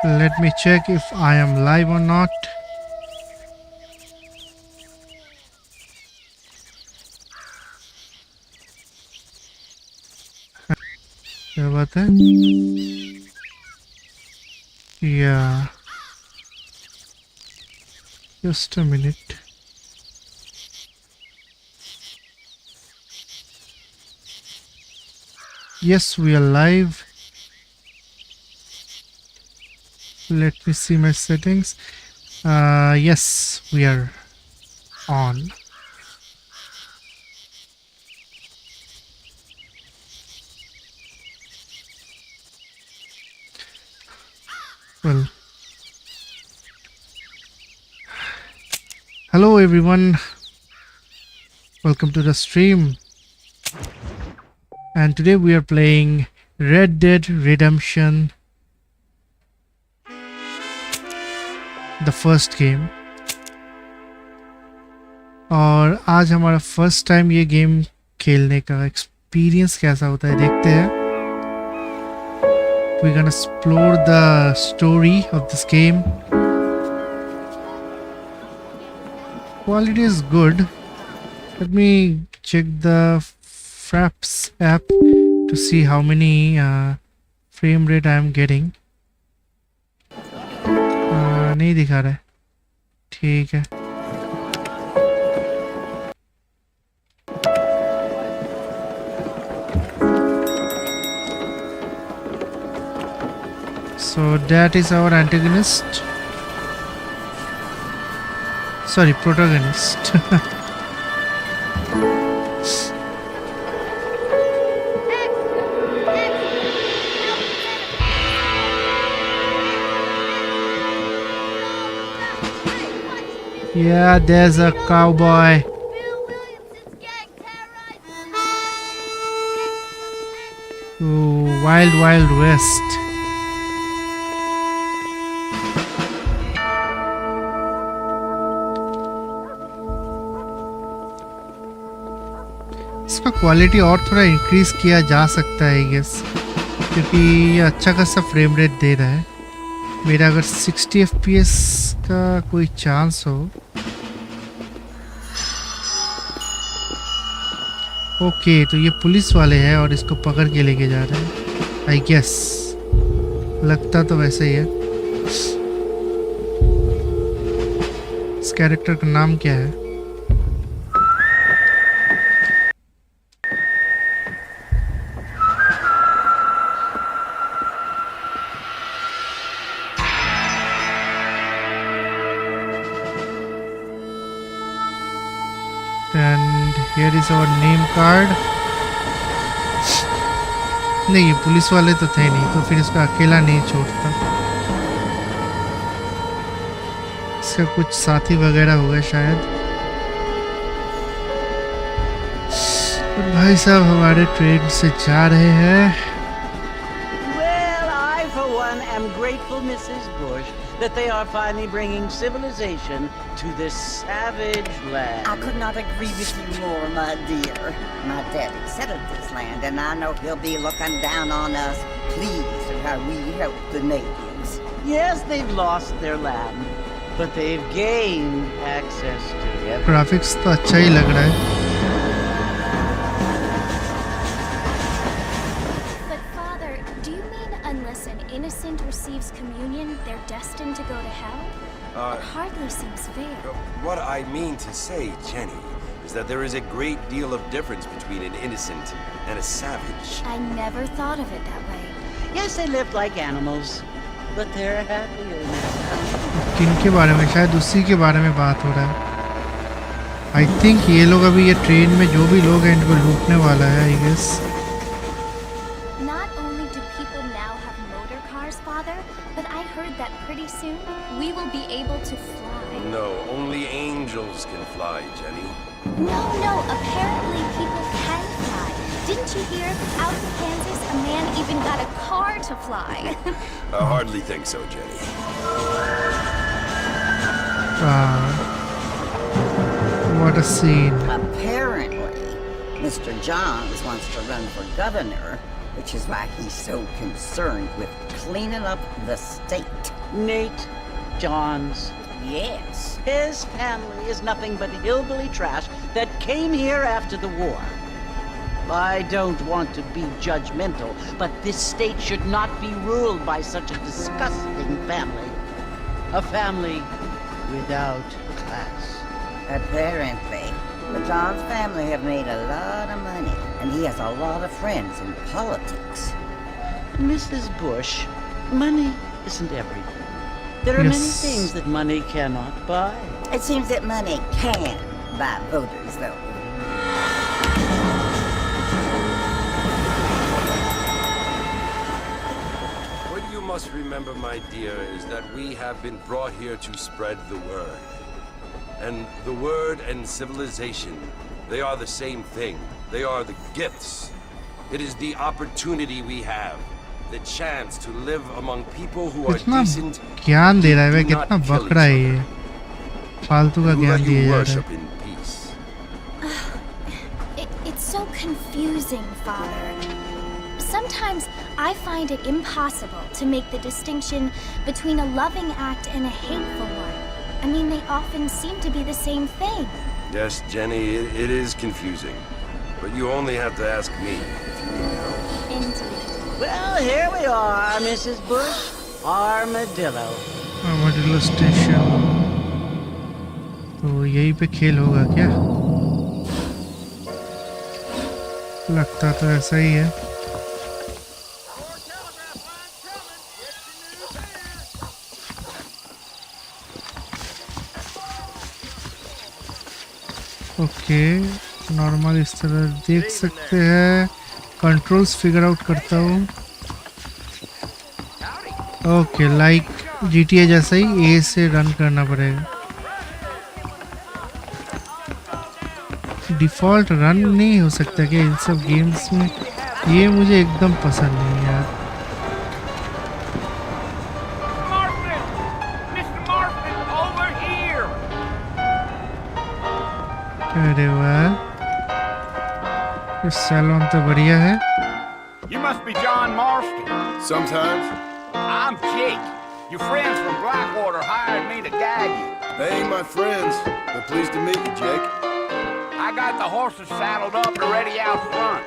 Let me check if I am live or not. क्या बात है? Yeah. Just a minute. Yes, we are live. Let me see my settings. Yes, we are on. Well, hello everyone. Welcome to the stream. And today we are playing Red Dead Redemption, the first game. और आज हमारा first time ये game खेलने का experience कैसा होता है देखते हैं. We're gonna explore the story of this game. Quality is good. Let me check the Fraps app to see how many frame rate I am getting. नहीं दिखा रहा है. ठीक है. So that is our antagonist. Sorry, protagonist. Yeah, there's a cowboy. Ooh, Wild Wild West. इसका quality और थोड़ा increase किया जा सकता है आई गेस, क्योंकि ये अच्छा खासा फ्रेम रेट दे रहा है. मेरा अगर 60 FPS का कोई चांस हो. ओके, तो ये पुलिस वाले हैं और इसको पकड़ के लेके जा रहे हैं आई गेस. लगता तो वैसे ही है. इस कैरेक्टर का नाम क्या है? And here is our name card. नहीं, ये पुलिस वाले तो थे नहीं, तो फिर इसको अकेला नहीं छोड़ता. इसका कुछ साथी वगैरह होगा शायद. और भाई साहब हमारे ट्रेन से जा रहे हैं. Well, I for one am grateful, Mrs. Bush, that they are finally bringing civilization to this savage land. I could not agree with you more, my dear. My daddy settled this land, and I know he'll be looking down on us, pleased at how we help the natives. Yes, they've lost their land, but they've gained access to it. Graphics तो अच्छा ही लग रहा है. But father, do you mean unless an innocent receives communion, they're destined to go to hell? It hardly seems fair. What I mean to say, Jenny, is that there is a great deal of difference between an innocent and a savage. I never thought of it that way. Yes, they lived like animals, but they're happier now. किनके बारे में? शायद उसी के बारे में बात हो रहा है. आई थिंक ये लोग अभी ये ट्रेन में जो भी लोग हैं इनको लूटने वाला है I guess. Not only do people now have motor cars, father, but I heard that pretty soon we will be able to fly. No, only angels can fly, Jenny. No, apparently people can fly. Didn't you hear? Out in Kansas, a man even got a car to fly. I hardly think so, Jenny. What a scene. Apparently, Mr. Johns wants to run for governor, which is why he's so concerned with cleaning up the state. Nate Johns. Yes. His family is nothing but hillbilly trash that came here after the war. I don't want to be judgmental, but this state should not be ruled by such a disgusting family. A family without class. Apparently. The Johns family have made a lot of money, and he has a lot of friends in politics. Mrs. Bush, money isn't everything. There are many Yes. things that money cannot buy. It seems that money can buy voters, though. What you must remember, my dear, is that we have been brought here to spread the word. And the word and civilization, they are the same thing. They are the gifts. It is the opportunity we have, the chance to live among people who are कितना decent, ज्ञान दे रहा है वे, do not कितना kill बकरा है each ये, other, फालतू का who ज्ञान let दिया you जा रहा worship है. in peace. It's so confusing, Father. Sometimes I find it impossible to make the distinction between a loving act and a hateful one. I mean, they often seem to be the same thing. Yes, Jenny, it is confusing. But you only have to ask me if you need help. Indeed. Well, here we are, Mrs. Bush. Armadillo. Armadillo station, तो यहीं पे खेल होगा क्या? लगता तो ऐसा ही है. ओके, नॉर्मल इस तरह देख सकते हैं. कंट्रोल्स फिगर आउट करता हूँ. ओके, लाइक GTA जैसा ही A से रन करना पड़ेगा. डिफ़ॉल्ट रन नहीं हो सकता क्या इन सब गेम्स में? ये मुझे एकदम पसंद नहीं यार. अरे वाह, ये सैलून तो बढ़िया है. You must be John Marston. Sometimes. I'm Jake. Your friends from Blackwater hired me to guide you. They ain't my friends, but pleased to meet you, Jake. I got the horses saddled up and ready out front.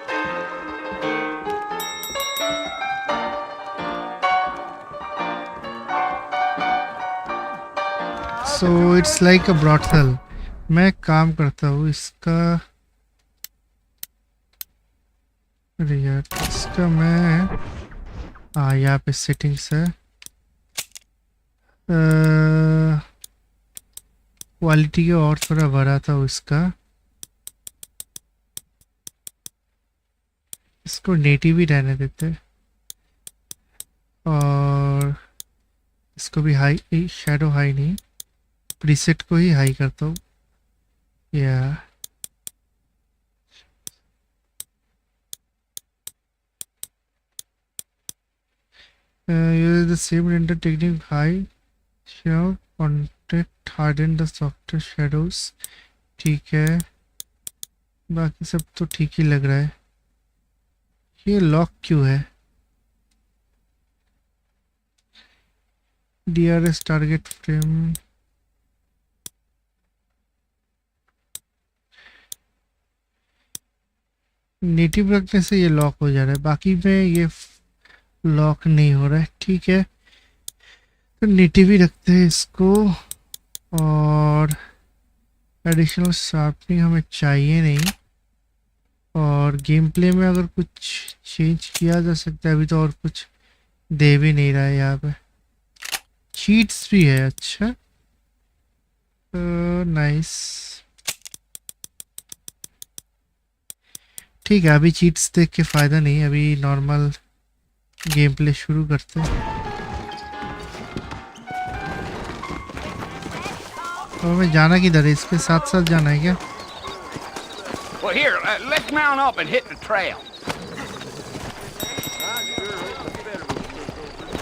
So it's like a brothel. मैं काम करता हूँ इसका. अरे यार, इसका मैं यहाँ पे सेटिंग्स है. क्वालिटी के और थोड़ा बढ़ा था इसका. इसको नेटिव ही रहने देते, और इसको भी हाई, शैडो हाई नहीं, प्रीसेट को ही हाई करता हूँ. या use the same render technique, high shadow contact, harden the softer shadows. ठीक है, बाकी सब तो ठीक ही लग रहा है. ये लॉक क्यों है? DRS target frame. नेटिव रखने से ये लॉक हो जा रहा है, बाकी में ये लॉक नहीं हो रहा है. ठीक है, तो नेटिव ही रखते हैं इसको. और एडिशनल शार्पनिंग हमें चाहिए नहीं. और गेम प्ले में अगर कुछ चेंज किया जा सकता है, अभी तो और कुछ दे भी नहीं रहा है. यहाँ पे चीट्स भी है. अच्छा, नाइस. ठीक है, अभी चीट्स देख के फ़ायदा नहीं. अभी नॉर्मल गेम प्ले शुरू करते हैं. और मैं जाना किधर है? इसके साथ साथ जाना है क्या? Well, here, let's mount up and hit the trail.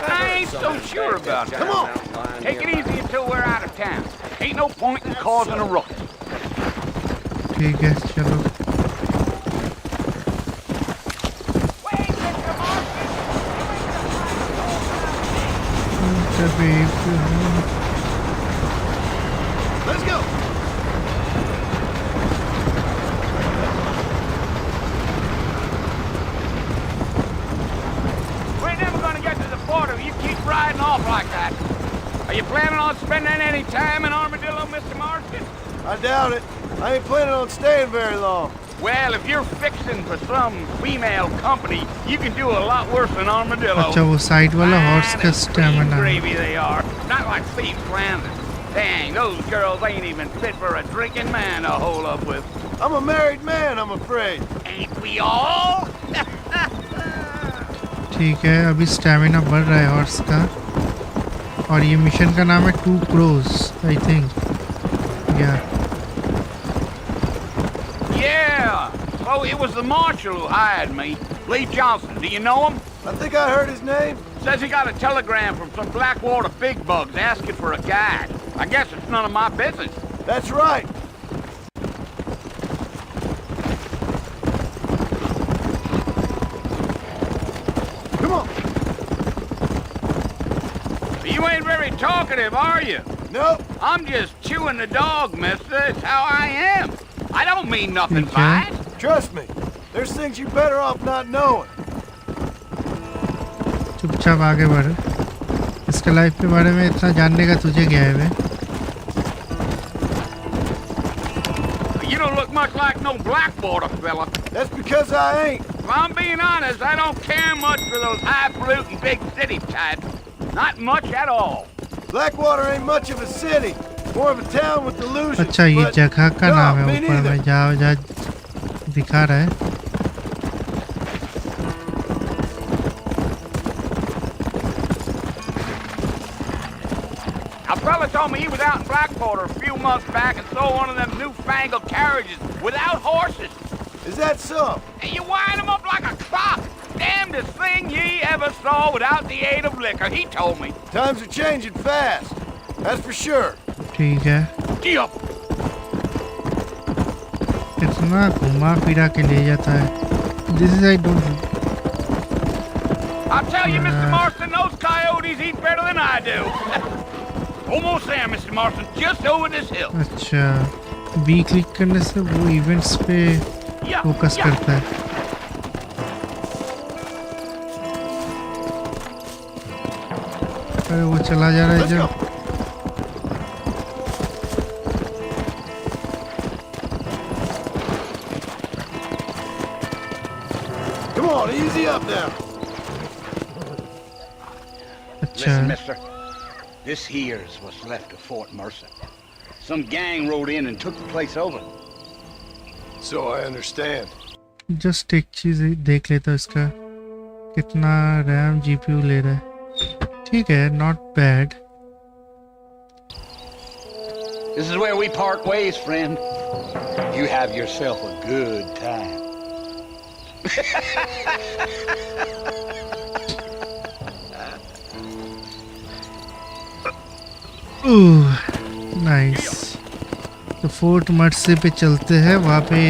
I ain't so sure about that. Come on, take it easy until we're out of town. Ain't no point in causing a ruckus. ठीक है, चलो. Wait, Mr. Let's go. We're never gonna get to the border if you keep riding off like that. Are you planning on spending any time in Armadillo, Mr. Marston? I doubt it. I ain't planning on staying very long. Well, if you're fixing for some female company, you can do a lot worse than Armadillo. अच्छा वो side वाला horse का Fine and stamina gravy they are. Not like Steve's Landon. Dang, those girls ain't even fit for a drinking man to hole up with. I'm a married man, I'm afraid. Ain't we all? ठीक है अभी stamina बढ़ रहा है horse का और ये mission का नाम है 2 Crows आई थिंक या Yeah. Oh, it was the marshal who hired me. Lee Johnson. Do you know him? I think I heard his name. Says he got a telegram from some Blackwater big bugs asking for a guide. I guess it's none of my business. That's right. Come on. You ain't very talkative, are you? Nope. I'm just chewing the dog, mister. It's how I am. I don't mean nothing Okay. by it. Trust me. There's things you're better off not knowing. चुपचाप आगे बढ़ इसका life के बारे में इतना जानने का तुझे क्या है बे You don't look much like no Blackwater fella. That's because I ain't. If I'm being honest, I don't care much for those highfalutin big city types. Not much at all. Blackwater ain't much of a city. More of a town with delusions. अच्छा ये but- जगह का No, नाम है me ऊपर neither. में जाओ जा दिखा रहा है A fella told me he was out in Blackwater a few months back and saw one of them newfangled carriages without horses. Is that so? And you wind them up like a clock. Damnedest thing ye ever saw without the aid of liquor, he told me. Times are changing fast. That's for sure. ठीक है Yup. इतना घुमा फिरा के ले जाता है this is I don't I'll tell you, Mr. Marston, those coyotes eat better than I do. Almost there, Mr. Marston, just over this hill. अच्छा बी क्लिक करने से वो इवेंट्स पे Yeah, फोकस yeah. करता है अरे वो चला जा रहा है Let's जब go. Come on, easy up now. अच्छा Listen, mister, this here's what's left of Fort Mercer. Some gang rode in and took the place over. So I understand. Just एक चीज देख लेता हूँ इसका कितना रैम जीपीयू ले रहा है ठीक है not bad This is where we part ways, friend. You have yourself a good time. Nice तो फोर्ट मर्से पे चलते हैं वहाँ पे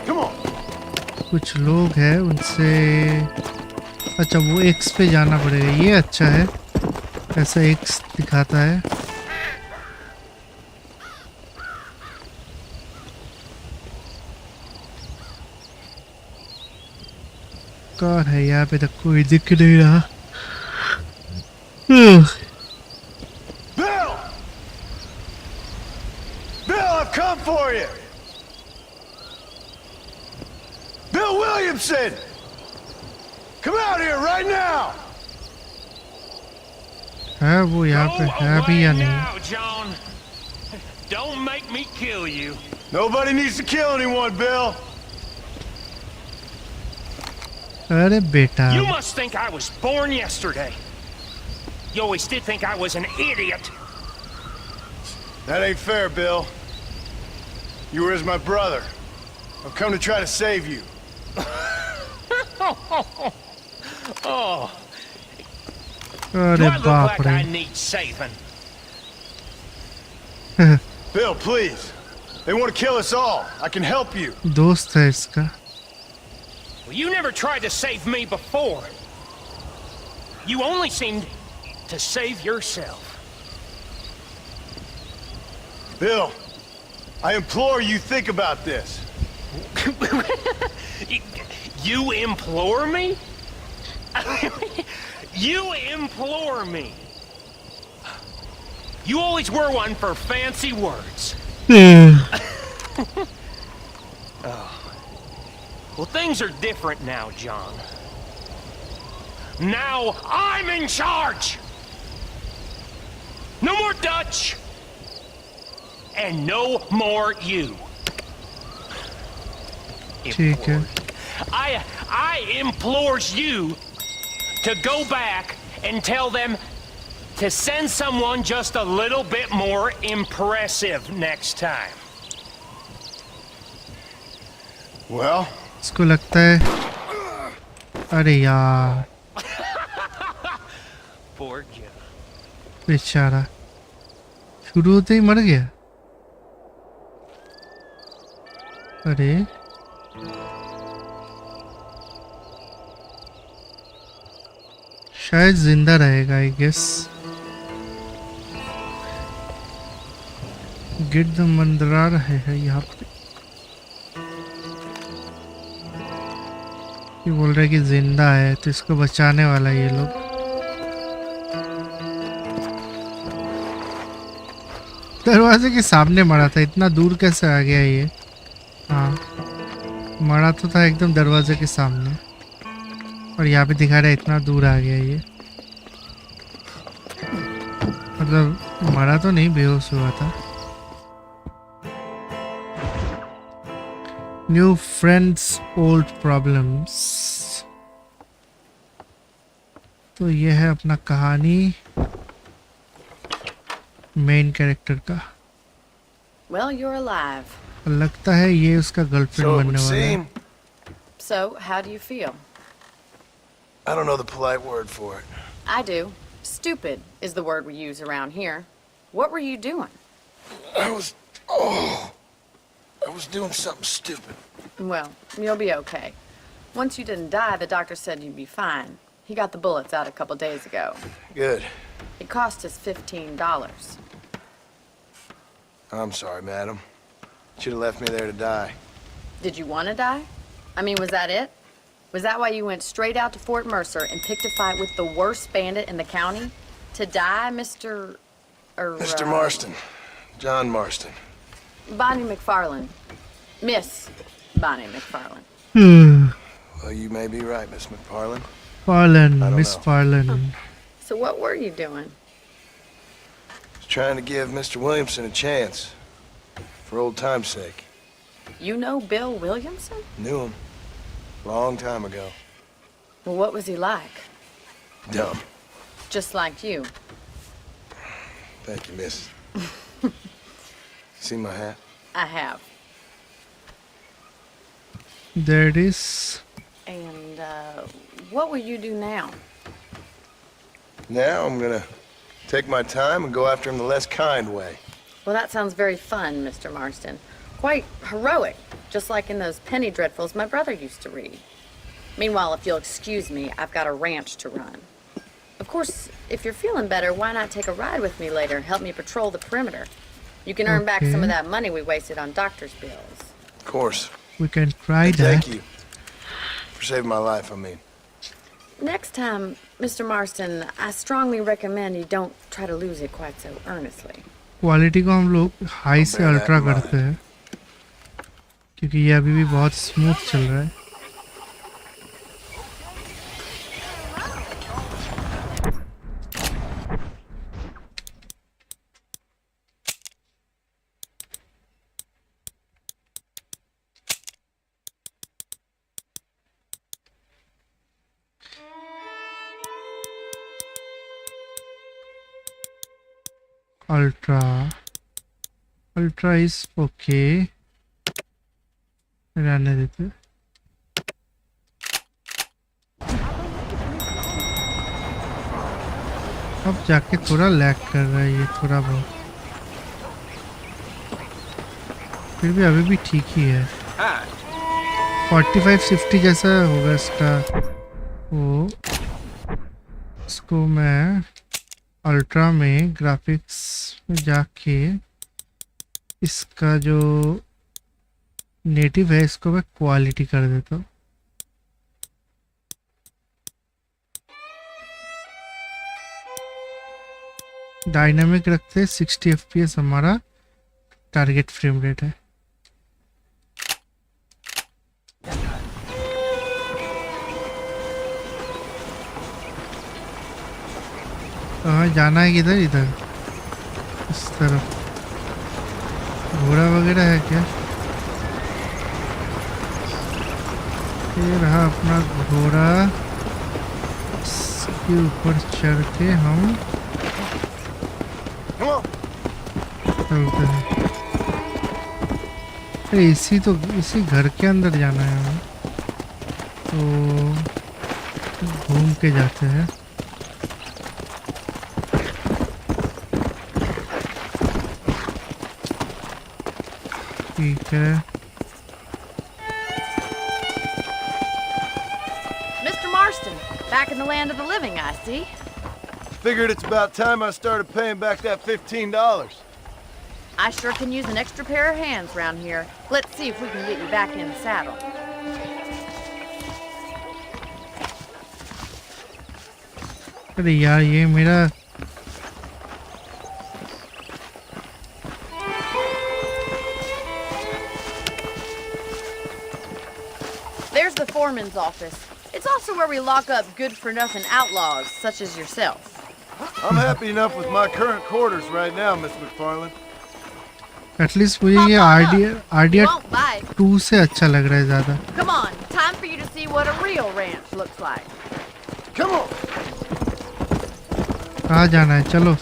Come on. कुछ लोग हैं उनसे अच्छा वो एक्स पे जाना पड़ेगा ये अच्छा है ऐसा एक्स दिखाता है कौन है यहाँ पे तो कोई दिख नहीं रहा Bill! Bill, I've come for you! Bill Williamson! Come out here right now! है वो यहाँ पे है भी या नहीं Now, John. Don't make me kill you. Nobody needs to kill anyone, Bill. अरे बेटा You must think I was born yesterday. You always did think I was an idiot. That ain't fair, Bill. You were as my brother. I've come to try to save you. Oh, do अरे I look बाप like I रे need saving? Bill, please. They want to kill us all. I can help you. दोस्त है इसका Well, you never tried to save me before. You only seemed to save yourself. Bill, I implore you think about this. You implore me? You implore me? You always were one for fancy words. Well, things are different now, John. Now I'm in charge! No more Dutch! And no more you. ठीक है. I implores you to go back and tell them to send someone just a little bit more impressive next time. Well, इसको लगता है. अरे यार. Poor Joe. बेचारा. शुरू होते ही मर गया. अरे. शायद जिंदा रहेगा आई गेस. गिद्ध मंडरा रहे हैं यहाँ पे. ये बोल रहे कि जिंदा है तो इसको बचाने वाला ये लोग. दरवाजे के सामने मरा था. इतना दूर कैसे आ गया ये. हाँ मरा तो था एकदम दरवाजे के सामने. और यहाँ पे दिखा रहा है इतना दूर आ गया ये. मतलब मरा तो नहीं, बेहोश हुआ था. New friends old problems. तो ये है अपना कहानी मेन कैरेक्टर का. Well, you're alive. लगता है ये उसका गर्लफ्रेंड so it बनने would वाला है. seem. So, how do you feel? I don't know the polite word for it. I do. Stupid is the word we use around here. What were you doing? I was doing something stupid. Well, you'll be okay. Once you didn't die, the doctor said you'd be fine. He got the bullets out a couple days ago. Good. It cost us $15. I'm sorry, madam. Should have left me there to die. Did you want to die? I mean, was that it? Was that why you went straight out to Fort Mercer and picked a fight with the worst bandit in the county? To die, Mr. Mr. Marston. John Marston. Bonnie McFarland. Miss Bonnie McFarland. Well, you may be right, Miss McFarland. Farland, I don't Miss know. Farland. So what were you doing? Was trying to give Mr. Williamson a chance. For old time's sake. You know Bill Williamson? Knew him. Long time ago. Well, what was he like? Dumb. Just like you. Thank you, miss. See my hat? I have. There it is. And, what will you do now? Now I'm gonna take my time and go after him the less kind way. Well, that sounds very fun, Mr. Marston. Quite heroic, just like in those penny dreadfuls my brother used to read. Meanwhile, if you'll excuse me, I've got a ranch to run. Of course, if you're feeling better, why not take a ride with me later? Help me patrol the perimeter. You can earn back some of that money we wasted on doctor's bills. Of course. We can try And that. thank you. For saving my life, I mean. Next time, Mr. Marston, I strongly recommend you don't try to lose it quite so earnestly. Quality को हम लोग high से ultra करते हैं क्योंकि ये अभी भी बहुत स्मूथ चल रहा है. Ultra is okay. रहने देते. अब जाके थोड़ा लैग कर रहा है ये थोड़ा बहुत. फिर भी अभी भी ठीक ही है. 45-50 जैसा होगा इसका. वो इसको मैं अल्ट्रा में ग्राफिक्स में जाके इसका जो नेटिव है इसको मैं क्वालिटी कर देता हूँ। डायनामिक रखते हैं 60 FPS हमारा टारगेट फ्रेम रेट है। कहाँ जाना है? किधर? इधर इस तरफ। घोड़ा वगैरह है क्या? ये रहा अपना घोड़ा, इसके ऊपर चढ़ के हम चलते हैं। अरे इसी घर के अंदर जाना है हमें, तो घूम के जाते हैं। ठीक है। Mr. Marston, back in the land of the living, I see. Figured it's about time I started paying back that $15. I sure can use an extra pair of hands around here. Let's see if we can get you back in the saddle. अरे यार ये मेरा There's the foreman's office. It's also where we lock up good-for-nothing outlaws, such as yourself. I'm happy enough with my current quarters right now, Miss McFarland. At least मुझे ये idea Won't bite. 2 से अच्छा लग रहा है ज़्यादा। Come on, time for you to see what a real ranch looks like. Come on. कहाँ जाना है? चलो।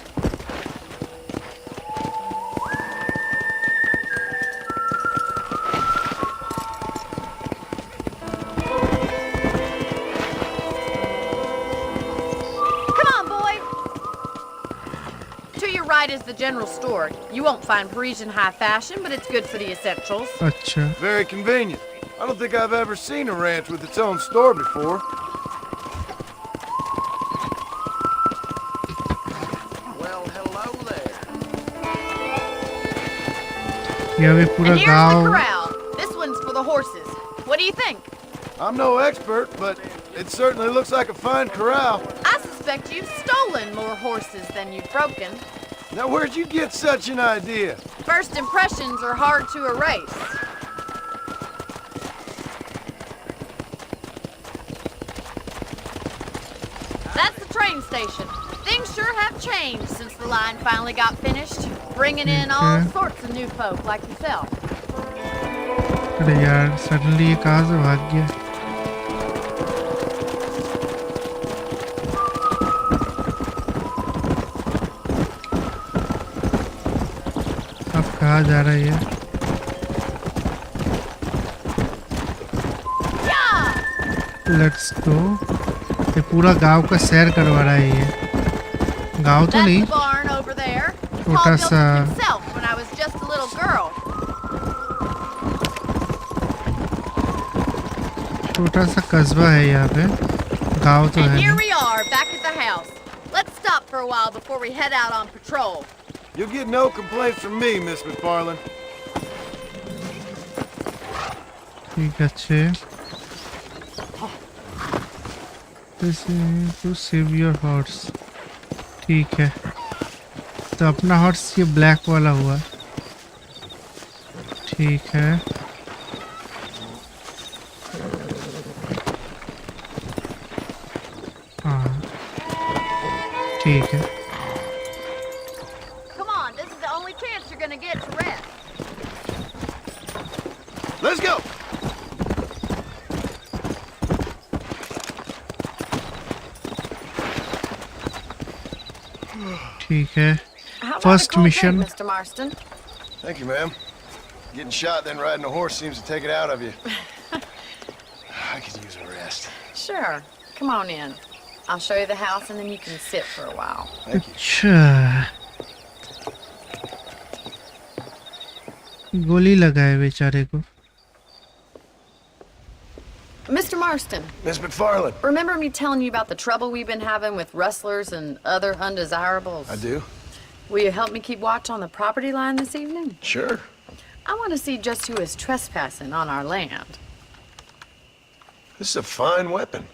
Is the general store. You won't find Parisian high fashion, but it's good for the essentials. अच्छा। Very convenient. I don't think I've ever seen a ranch with its own store before. Well, hello there. ये अभी पूरा And here's the गांव। corral. This one's for the horses. What do you think? I'm no expert, but it certainly looks like a fine corral. I suspect you've stolen more horses than you've broken. Now, where'd you get such an idea? First impressions are hard to erase. That's the train station. Things sure have changed since the line finally got finished, bringing in all sorts of new folk like yourself. अरे यार suddenly ये कहाँ से भाग गया? अब कहाँ जा रहा है ये? Let's go. ये पूरा गांव का सैर करवा रहा है ये। गांव तो नहीं, छोटा सा छोटा सा कस्बा है यहाँ पे, गांव तो है नहीं। Let's stop for a while before we head out on patrol. You'll get no complaints from me, Miss McFarland. ठीक है, अच्छे। To save your horse. ठीक है, तो अपना हॉर्स ये ब्लैक वाला हुआ। ठीक है, हाँ ठीक है। Come on, this is the only chance you're gonna get to rest. Let's go. ठीक है, How about First a cold mission. drink, Mr. Marston? Thank you, ma'am. Getting shot then riding a horse seems to take it out of you. I could use a rest. Sure. Come on in. I'll show you the house and then you can sit for a while. Thank you. अच्छा, गोली लगा है बेचारे को। Mr. Marston, Miss McFarland. remember me telling you about the trouble we've been having with rustlers and other undesirables? I do. Will you help me keep watch on the property line this evening? Sure. I want to see just who is trespassing on our land. This is a fine weapon.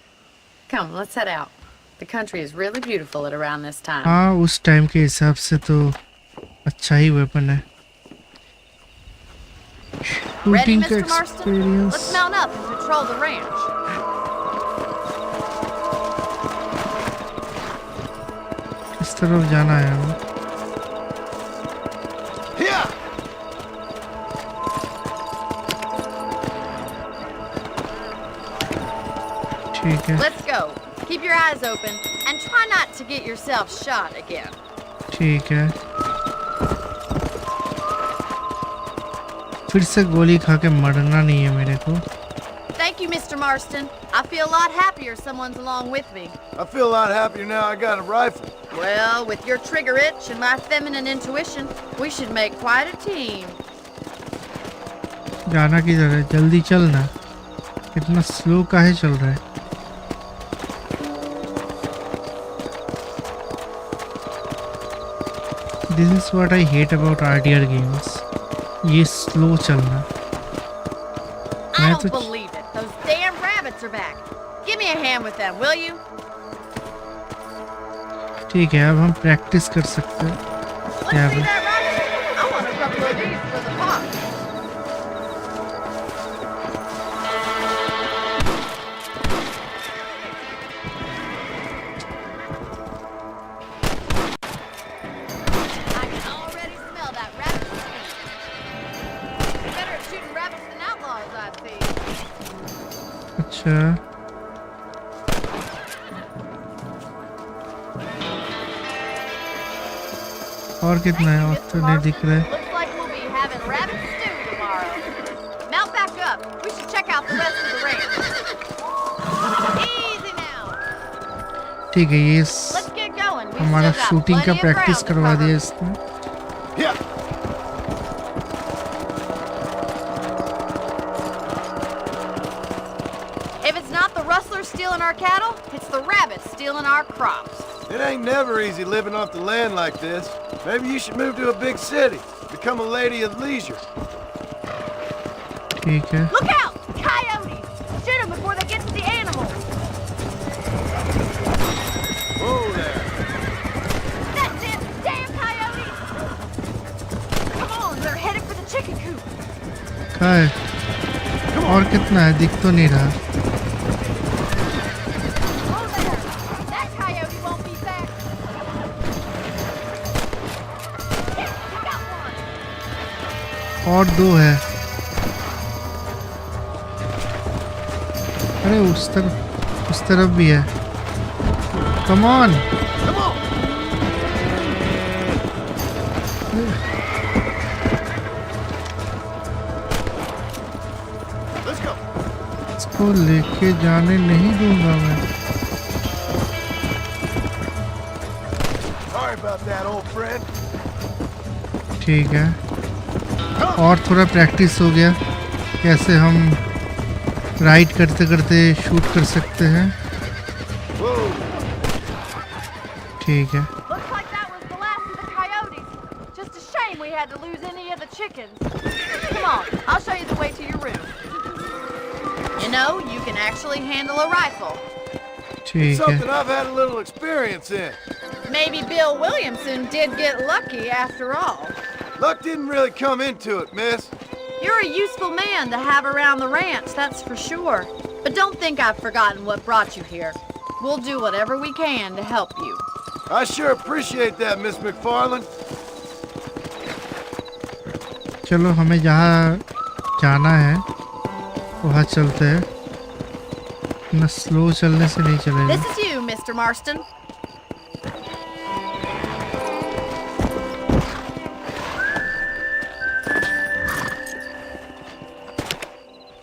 Come, let's head out. The country is really beautiful at around this time. हाँ उस time के हिसाब से तो अच्छा ही weapon है। Ready, shooting का Mr. Marston? Experience Let's mount up and patrol the ranch. किस तरफ जाना है हमें? Yeah. ठीक है Let's go. Keep your eyes open and try not to get yourself shot again. ठीक है फिर से गोली खा के मरना नहीं है मेरे को। Thank you, Mr. Marston. I feel a lot happier someone's along with me. I feel a lot happier now I got a rifle. Well, with your trigger itch and my feminine intuition, we should make quite a team. जाना किधर है? जल्दी चलना। इतना slow काहे चल रहा है? This is what I hate about RDR games. ये स्लो चलना। I मैं don't तो believe it. Those damn rabbits are back. Give me a hand with them, will you? ठीक है अब हम प्रैक्टिस कर सकते हैं। Let's Yeah, see but- that rabbit. I want a couple of these for the pot. I can already smell that rabbit speed. You're better at shooting rabbits than outlaws, I see. अच्छा और कितना है? और तो नहीं दिख रहा है। Looks like we'll be having rabbit stew tomorrow. Mount back up. We should check out the rest of the range. Easy now. ठीक है ये Let's get going. We've हमारा still got शूटिंग का plenty of practice ground to करवा cover. दिया इसने। Yeah. If it's not the rustlers stealing our cattle, it's the rabbits stealing our crops. It ain't never easy living off the land like this. Maybe you should move to a big city. Become a lady of leisure. ठीक है Look out! Coyotes! Shoot them before they get to the animals. Whoa there. That's it! Damn coyotes! Come on, they're headed for the chicken coop. कहाँ है? और कितना है? दिख तो नहीं रहा। Oh there! That coyote won't be back. Yeah, we got one. और दो है। अरे उस तरफ भी है। Come on. Come on. Let's go. इसको लेके जाने नहीं दूंगा मैं। Sorry about that, old friend. ठीक है और थोड़ा प्रैक्टिस हो गया कैसे हम राइड करते करते शूट कर सकते हैं। Whoa. ठीक है Looks like that was the last of the coyotes. Just a shame we had to lose any of the chickens. Come on, I'll show you the way to your room. You know, you can actually handle a rifle. ठीक है Something I've had a little experience in. Maybe Bill Williamson did get lucky after all. Luck didn't really come into it, miss. You're a useful man to have around the ranch, that's for sure. But don't think I've forgotten what brought you here. We'll do whatever we can to help you. I sure appreciate that, Miss McFarland. चलो हमें जहाँ जाना है वहाँ चलते हैं। इतना slow चलने से नहीं चलेगा। This is you, Mr. Marston.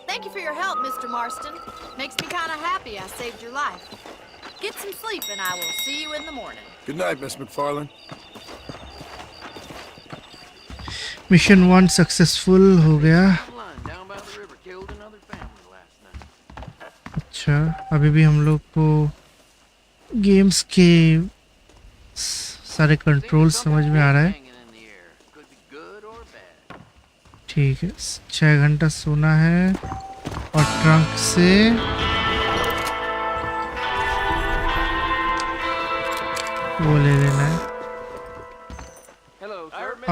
Thank you for your help, Mr. Marston. Makes me kind of happy I saved your life. Get some sleep and I will see you in the morning. Good night, Miss McFarland. Mission 1 successful हो गया। Down by the river killed another family last night. अच्छा अभी भी हम लोग को games के सारे कंट्रोल समझ में आ रहा है। ठीक है, 6 घंटा सोना है और ट्रंक से वो ले लेना है,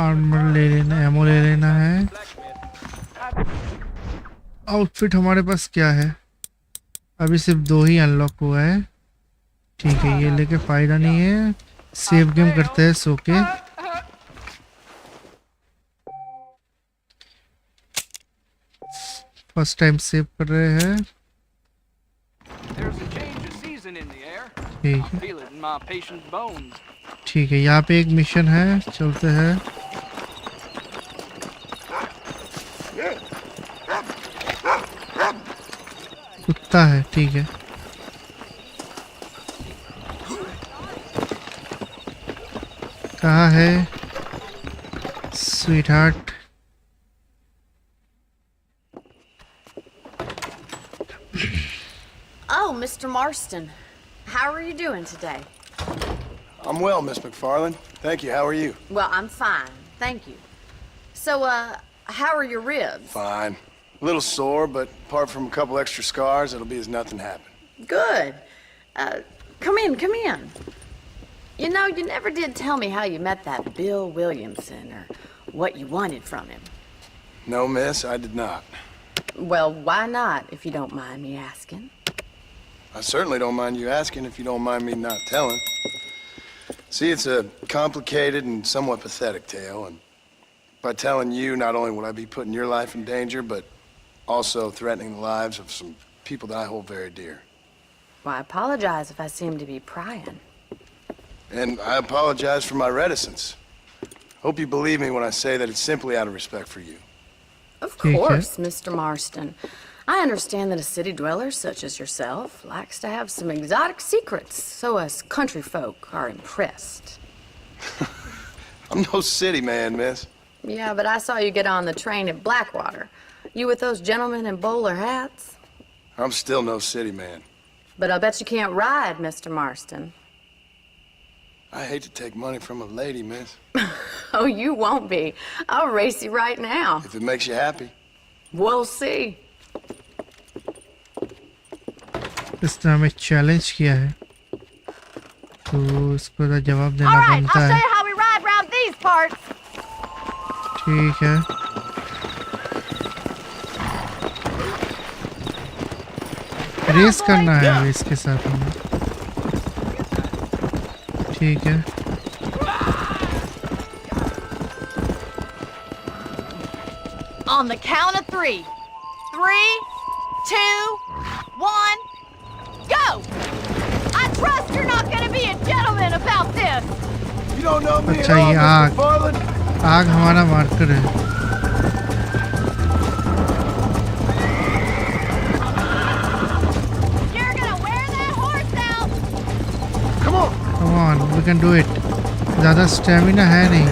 आर्मर ले लेना है, एमो ले लेना है। आउटफिट हमारे पास क्या है? अभी सिर्फ 2 ही अनलॉक हुआ है। ठीक है, ये लेके फायदा नहीं है। सेव गेम करते हैं सो के। फर्स्ट टाइम सेव कर रहे हैं। ठीक है, ठीक है, यहाँ पे एक मिशन है, चलते हैं। कुत्ता है, ठीक है। कहाँ है sweet heart? Oh, Mr. Marston. How are you doing today? I'm well, Miss McFarland. Thank you. How are you? Well, I'm fine. Thank you. So, how are your ribs? Fine. A little sore, but apart from a couple extra scars, it'll be as nothing happened. Good. Come in, come in. You know, you never did tell me how you met that Bill Williamson or what you wanted from him. No, miss, I did not. Well, why not, if you don't mind me asking? I certainly don't mind you asking if you don't mind me not telling. See, it's a complicated and somewhat pathetic tale, and by telling you, not only would I be putting your life in danger, but also threatening the lives of some people that I hold very dear. Well, I apologize if I seem to be prying. And I apologize for my reticence. Hope you believe me when I say that it's simply out of respect for you. Of course, Mr. Marston. I understand that a city dweller such as yourself likes to have some exotic secrets, so us country folk are impressed. I'm no city man, miss. Yeah, but I saw you get on the train at Blackwater. You with those gentlemen in bowler hats? I'm still no city man. But I bet you can't ride, Mr. Marston. I hate to take money from a lady, miss. Oh, you won't be. I'll race you right now. If it makes you happy. We'll see. इसने हमें challenge किया है, तो इसको तो जवाब देना All right, बनता I'll show है। you how we ride around these parts. ठीक है, रेस करना है अभी इसके साथ हमें। ठीक है, On the count of 3. 3, 2, 1, go! I trust you're not gonna be a gentleman about this. You don't know me at अच्छा, all, ये Miss आग McFarland. आग हमारा मार्कर है। You're gonna wear that horse out. Come on. Come on, we can do it. ज़्यादा stamina है नहीं।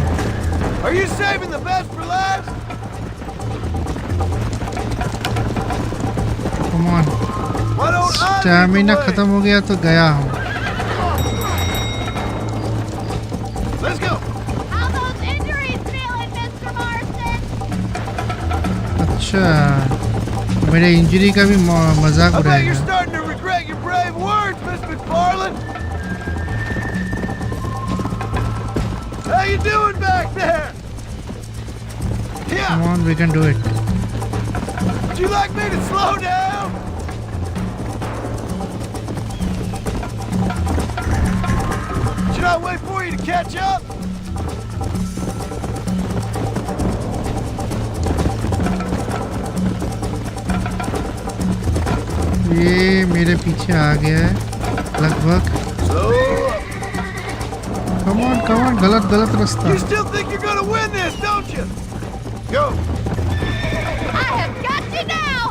Are you saving the best for last? Come on, Why don't I lead the stamina way? खत्म हो गया तो गया हूँ। Let's go. How those injuries feeling, Mr. Marston? अच्छा, मेरे इंजरी का भी मजाक I bet उड़ाएगा। you're starting to regret your brave words, Miss McFarland. How you doing back there? Come Yeah. on, we can do it. Would you like me to slow down? Should I wait for you to catch up? ये मेरे पीछे आ गया है लगभग। Slow up. Come on, come on, गलत रास्ता। You still think you're gonna win this, don't you? Go. I have got you now.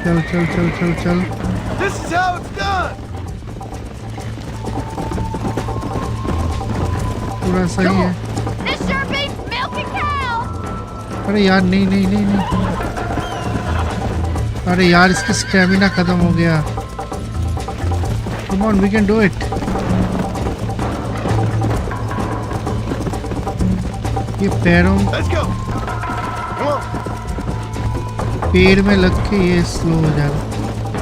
चल चल चल चल चल। This is how it's done. पूरा सही है। This sure beats milking cows. अरे यार, नहीं नहीं नहीं नहीं। अरे यार इसकी स्टेमिना खत्म हो गया। Come on we can do it. ये पैरों पैर में लग के ये स्लो हो जा रहा,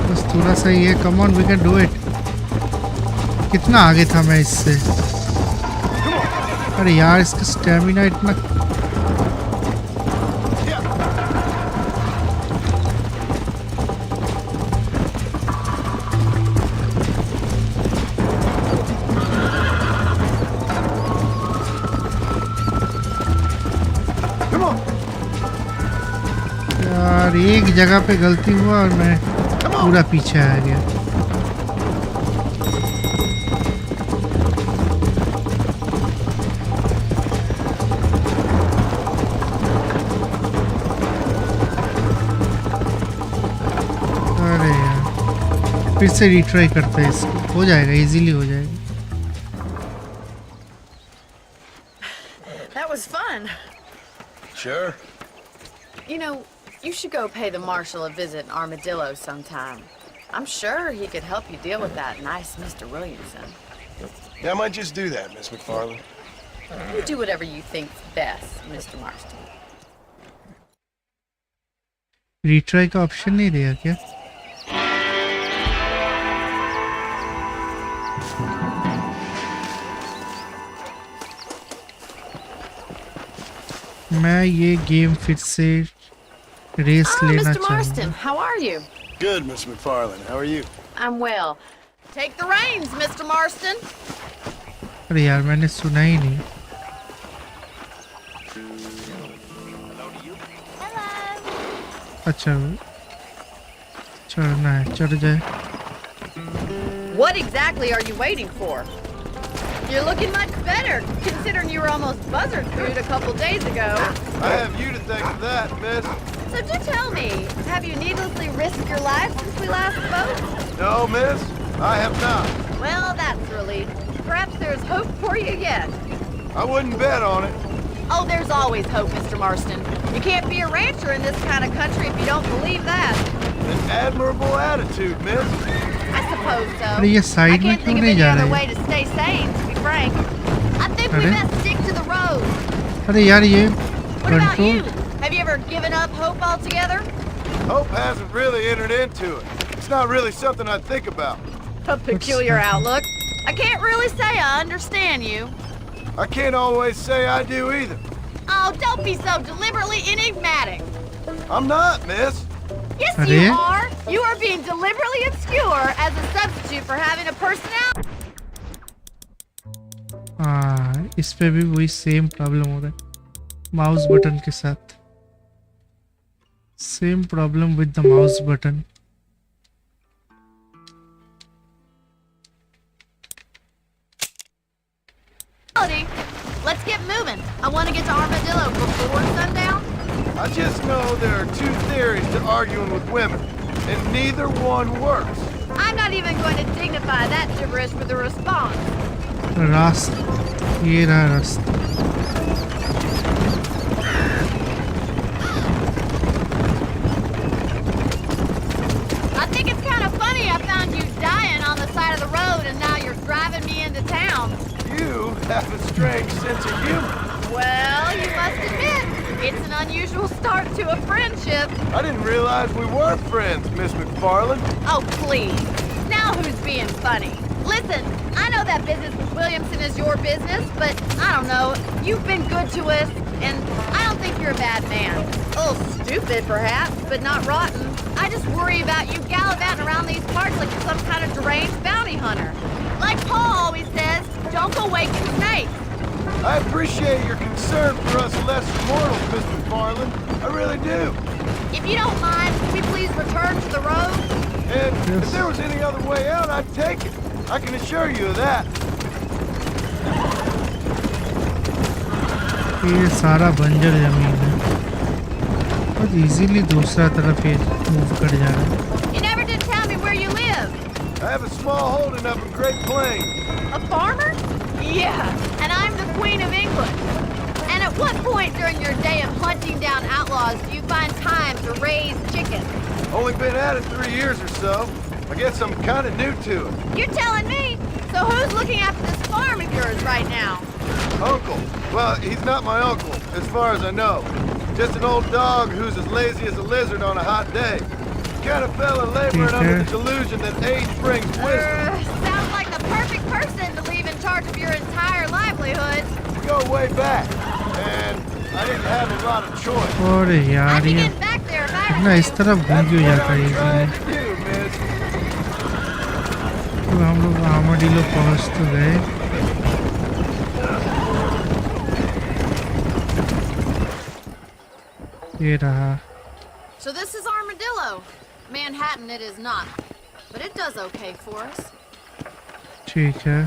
बस थोड़ा सा ही है। Come on we can do it. कितना आगे था मैं इससे। अरे यार इसका स्टेमिना इतना। यार एक जगह पे गलती हुआ और मैं पूरा पीछे आ गया। अरे यार फिर से रिट्राई करते हैं इसको, हो जाएगा, इजीली हो जाएगा। That was fun. Sure. You know, you should go pay the marshal a visit in Armadillo sometime. I'm sure he could help you deal with that nice Mr. Williamson. Yeah, I might just do that, Miss McFarland. You do whatever you think's best, Mr. Marston. Retry का option नहीं दिया क्या? मैं ये game फिर से race लेना Mr. Marston, चाहूँगा। how are you? Good, Miss McFarland. How are you? I'm well. Take the reins, Mr. Marston. अरे यार मैंने सुना ही नहीं। अच्छा चढ़ना है, चढ़ जाए। What exactly are you waiting for? You're looking much better, considering you were almost buzzard food a couple days ago. I have you to thank for that, Miss. So do tell me, have you needlessly risked your life since we last spoke? No, Miss, I have not. Well, that's a relief. Perhaps there's hope for you yet. I wouldn't bet on it. Oh, there's always hope, Mr. Marston. You can't be a rancher in this kind of country if you don't believe that. An admirable attitude, Miss. I suppose so. अरे ये I side में can't क्यों think of नहीं any जा other रहे? way to stay sane, to be frank. I think we अरे? best stick to the road. अरे यार ये What about you? Control. Have you ever given up hope altogether? Hope hasn't really entered into it. It's not really something I think about. A peculiar outlook. I can't really say I understand you. I can't always say I do either. Oh, don't be so deliberately enigmatic. I'm not, Miss. Yes, अरे? you are. You are being deliberately obscure as a substitute for having a personality. हाँ इस पे भी वही same problem हो रहा है mouse button के साथ। Same problem with the mouse button. Let's get moving. I want to get to Armadillo before sundown. I just know there are two theories to arguing with women, and neither one works. I'm not even going to dignify that gibberish with a response. रास्ता ये रहा रास्ता। I think it's kind of funny I found you dying on the side of the road and now you're driving me into town. You have a strange sense of humor. Well, you must admit, it's an unusual start to a friendship. I didn't realize we were friends, Miss McFarland. Oh, please. Now who's being funny? Listen, I know that business with Williamson is your business, but I don't know. You've been good to us, and I don't think you're a bad man. A little stupid, perhaps, but not rotten. I just worry about you gallivanting around these parts like you're some kind of deranged bounty hunter. Like Paul always says, don't go waking snakes. I appreciate your concern for us lesser mortals, Miss McFarland. I really do. If you don't mind, can we please return to the road? And if there was any other way out, I'd take it. I can assure you of that. ये सारा बंजर जमीन है, बहुत easily दूसरा तरफ ये move कर जा रहा है। You never did tell me where you live. I have a small holding up in Great Plains. A farmer? Yeah, and I'm the Queen of England. And at what point during your day of hunting down outlaws do you find time to raise chickens? Only been at it 3 years or so. I guess I'm kind of new to it. You're telling me? So who's looking after this farm of yours right now? Uncle. Well, he's not my uncle, as far as I know. Just an old dog who's as lazy as a lizard on a hot day. Kind of fella laboring under the delusion that age brings wisdom. Sounds like the perfect person to leave in charge of your entire livelihood. We go way back, and I didn't have a lot of choice. और यार How'd you ये get back there if I इतना इस तरफ घूम क्यों जाता है ये Trying to do, miss. तो हम लोग आर्मडिलो पहुंच तो गए ये रहा So this is Armadillo. Manhattan it is not. But it does okay for us. ठीक है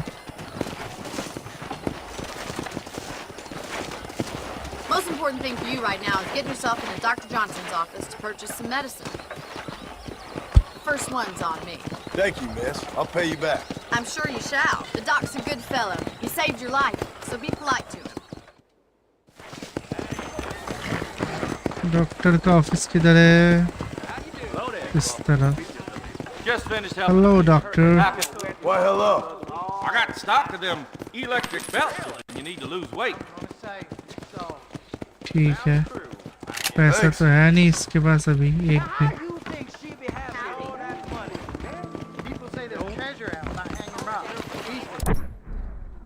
Most important thing for you right now is getting yourself into Dr. Johnson's office to purchase some medicine. First one's on me. Thank you, miss. I'll pay you back. I'm sure you shall. The doc's a good fellow. He saved your life, so be polite to him. Doctor का office किधर है इस तरह Just finished hello doctor Why, hello. I got stock of them electric belts. You need to lose weight. ठीक है पैसा तो है नहीं इसके पास अभी एक भी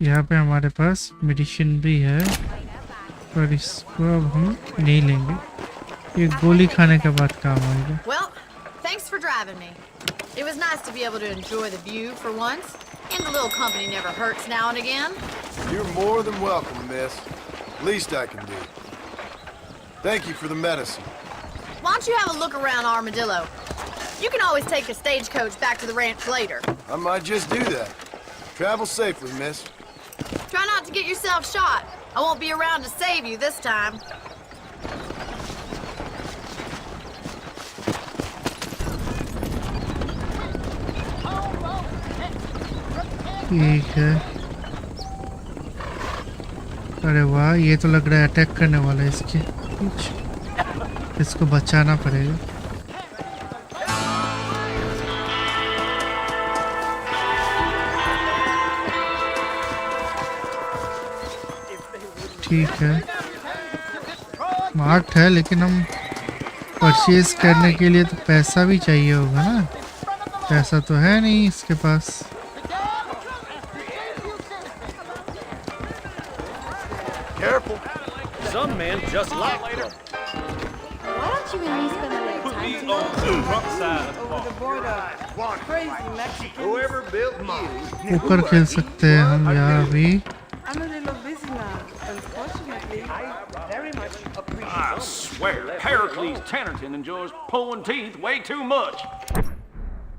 यहाँ पे हमारे पास मेडिसिन भी है पर इसको अब हम नहीं लेंगे ये गोली खाने के बाद काम आएगा Well, thanks for driving me. It was nice to be able to enjoy the view for once. And a little company never hurts now and again. You're more than welcome, miss. Least I can do. Thank you for the medicine. Why don't you have a look around Armadillo? You can always take a stagecoach back to the ranch later. I might just do that. Travel safely, miss. Try not to get yourself shot. I won't be around to save you this time. ठीक है अरे वाह ये तो लग रहा है attack करने वाला है इसके कुछ इसको बचाना पड़ेगा ठीक है मार्ट है लेकिन हम परचेज करने के लिए तो पैसा भी चाहिए होगा ना पैसा तो है नहीं इसके पास Careful. Some men just like them. Why don't you at least spend a little Put me time on the front side of the over the border? Crazy Mexican. Whoever built you. ऊपर खेल सकते हैं हम यहाँ अभी I'm a little busy now, unfortunately. I swear, Pericles Tannerton enjoys pulling teeth way too much.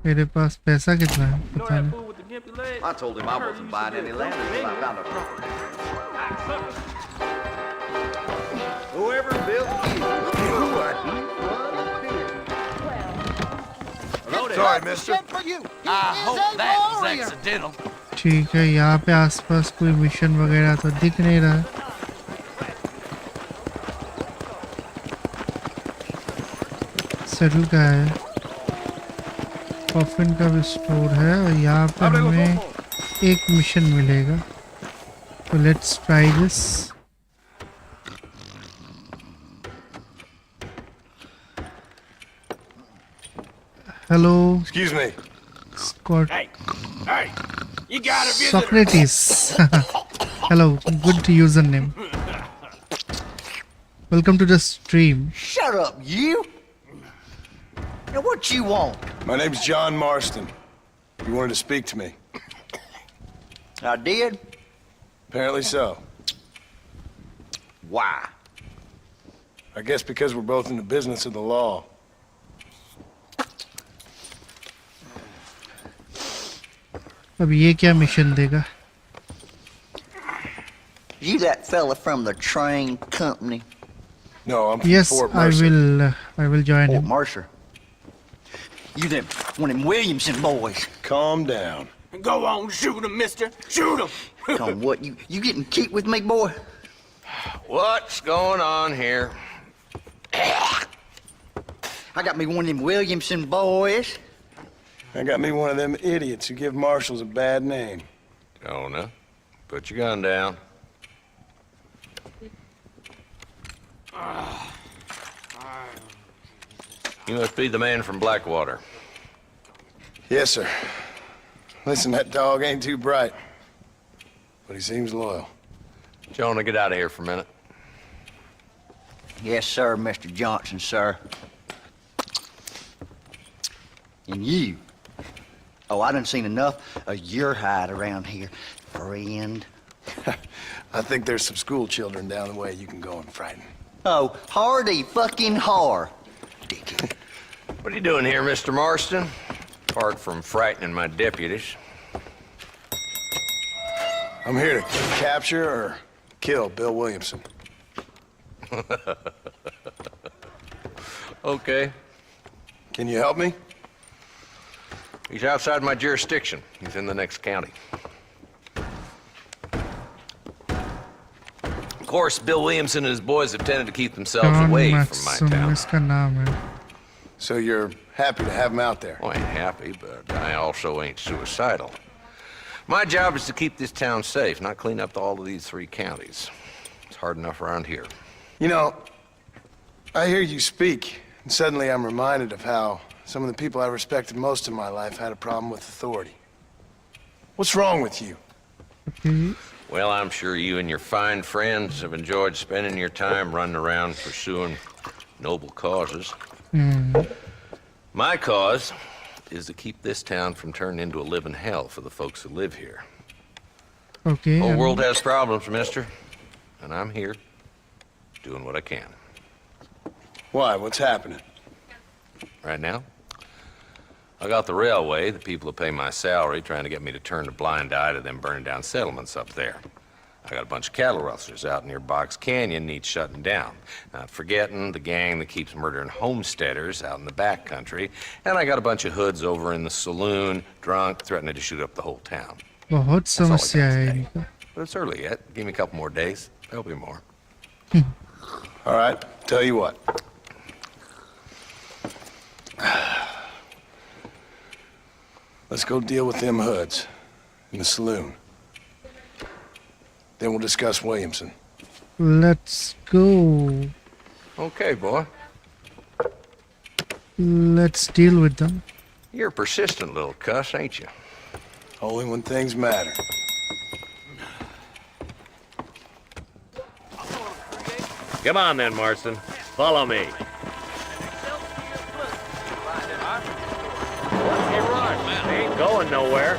मेरे पास पैसा कितना है पता नहीं Fool with the gimpy leg. I told him I wasn't buying any land until I found a... Whoever built you. Sorry, mister. I hope that was accidental. ठीक है यहाँ पे आसपास कोई मिशन वगैरह तो दिख नहीं रहा सरू का है कॉफिन का भी स्टोर है और यहाँ पे हमें एक मिशन मिलेगा तो let's try this hello Excuse me. Scott Hey, you gotta visit. Socrates. Hello, good username. Welcome to the stream. Shut up, you! Now what you want? My name's John Marston. You wanted to speak to me. I did? Apparently so. Why? I guess because we're both in the business of the law. अब ये क्या mission देगा You that fella from the train company? No, I'm from Yes, Fort I Mercer. will join Fort him. Mercer. You them one of them Williamson boys. Calm down. Go on, shoot him, mister. Shoot him. Come on, what, you getting cute with me, boy? What's going on here? I got me one of them Williamson boys. I got me one of them idiots who give marshals a bad name. Jonah, put your gun down. You must be the man from Blackwater. Yes, sir. Listen, that dog ain't too bright, but he seems loyal. Jonah, get out of here for a minute. Yes, sir, Mr. Johnson, sir. And you. Oh, I done seen enough of your hide around here, friend. I think there's some school children down the way you can go and frighten. Oh, hardy fucking har. Dickhead. What are you doing here, Mr. Marston? Apart from frightening my deputies. I'm here to capture or kill Bill Williamson. Okay. Can you help me? He's outside my jurisdiction. He's in the next county. Of course, Bill Williamson and his boys have tended to keep themselves away from my town. इसका नाम है. So you're happy to have him out there? Well, I ain't happy, but I also ain't suicidal. My job is to keep this town safe, not clean up all of these 3 counties. It's hard enough around here. You know, I hear you speak, and suddenly I'm reminded of how some of the people I respected most in my life had a problem with authority. What's wrong with you? Okay. Well, I'm sure you and your fine friends have enjoyed spending your time running around pursuing noble causes. My cause is to keep this town from turning into a living hell for the folks who live here. Okay. The whole world has problems, mister, and I'm here doing what I can. Why? What's happening? Right now, I got the railway, the people who pay my salary, trying to get me to turn a blind eye to them burning down settlements up there. I got a bunch of cattle rustlers out near Box Canyon needs shutting down. Not forgetting the gang that keeps murdering homesteaders out in the back country. And I got a bunch of hoods over in the saloon, drunk, threatening to shoot up the whole town. बहुत समस्या है इनका. But it's early yet. Give me a couple more days. There'll be more. All right, tell you what. Let's go deal with them hoods in the saloon. Then we'll discuss Williamson. Let's go. Okay, boy. Let's deal with them. You're a persistent little cuss, ain't you? Only when things matter. Come on then, Marston. Follow me. Hey, Rush, they ain't going nowhere.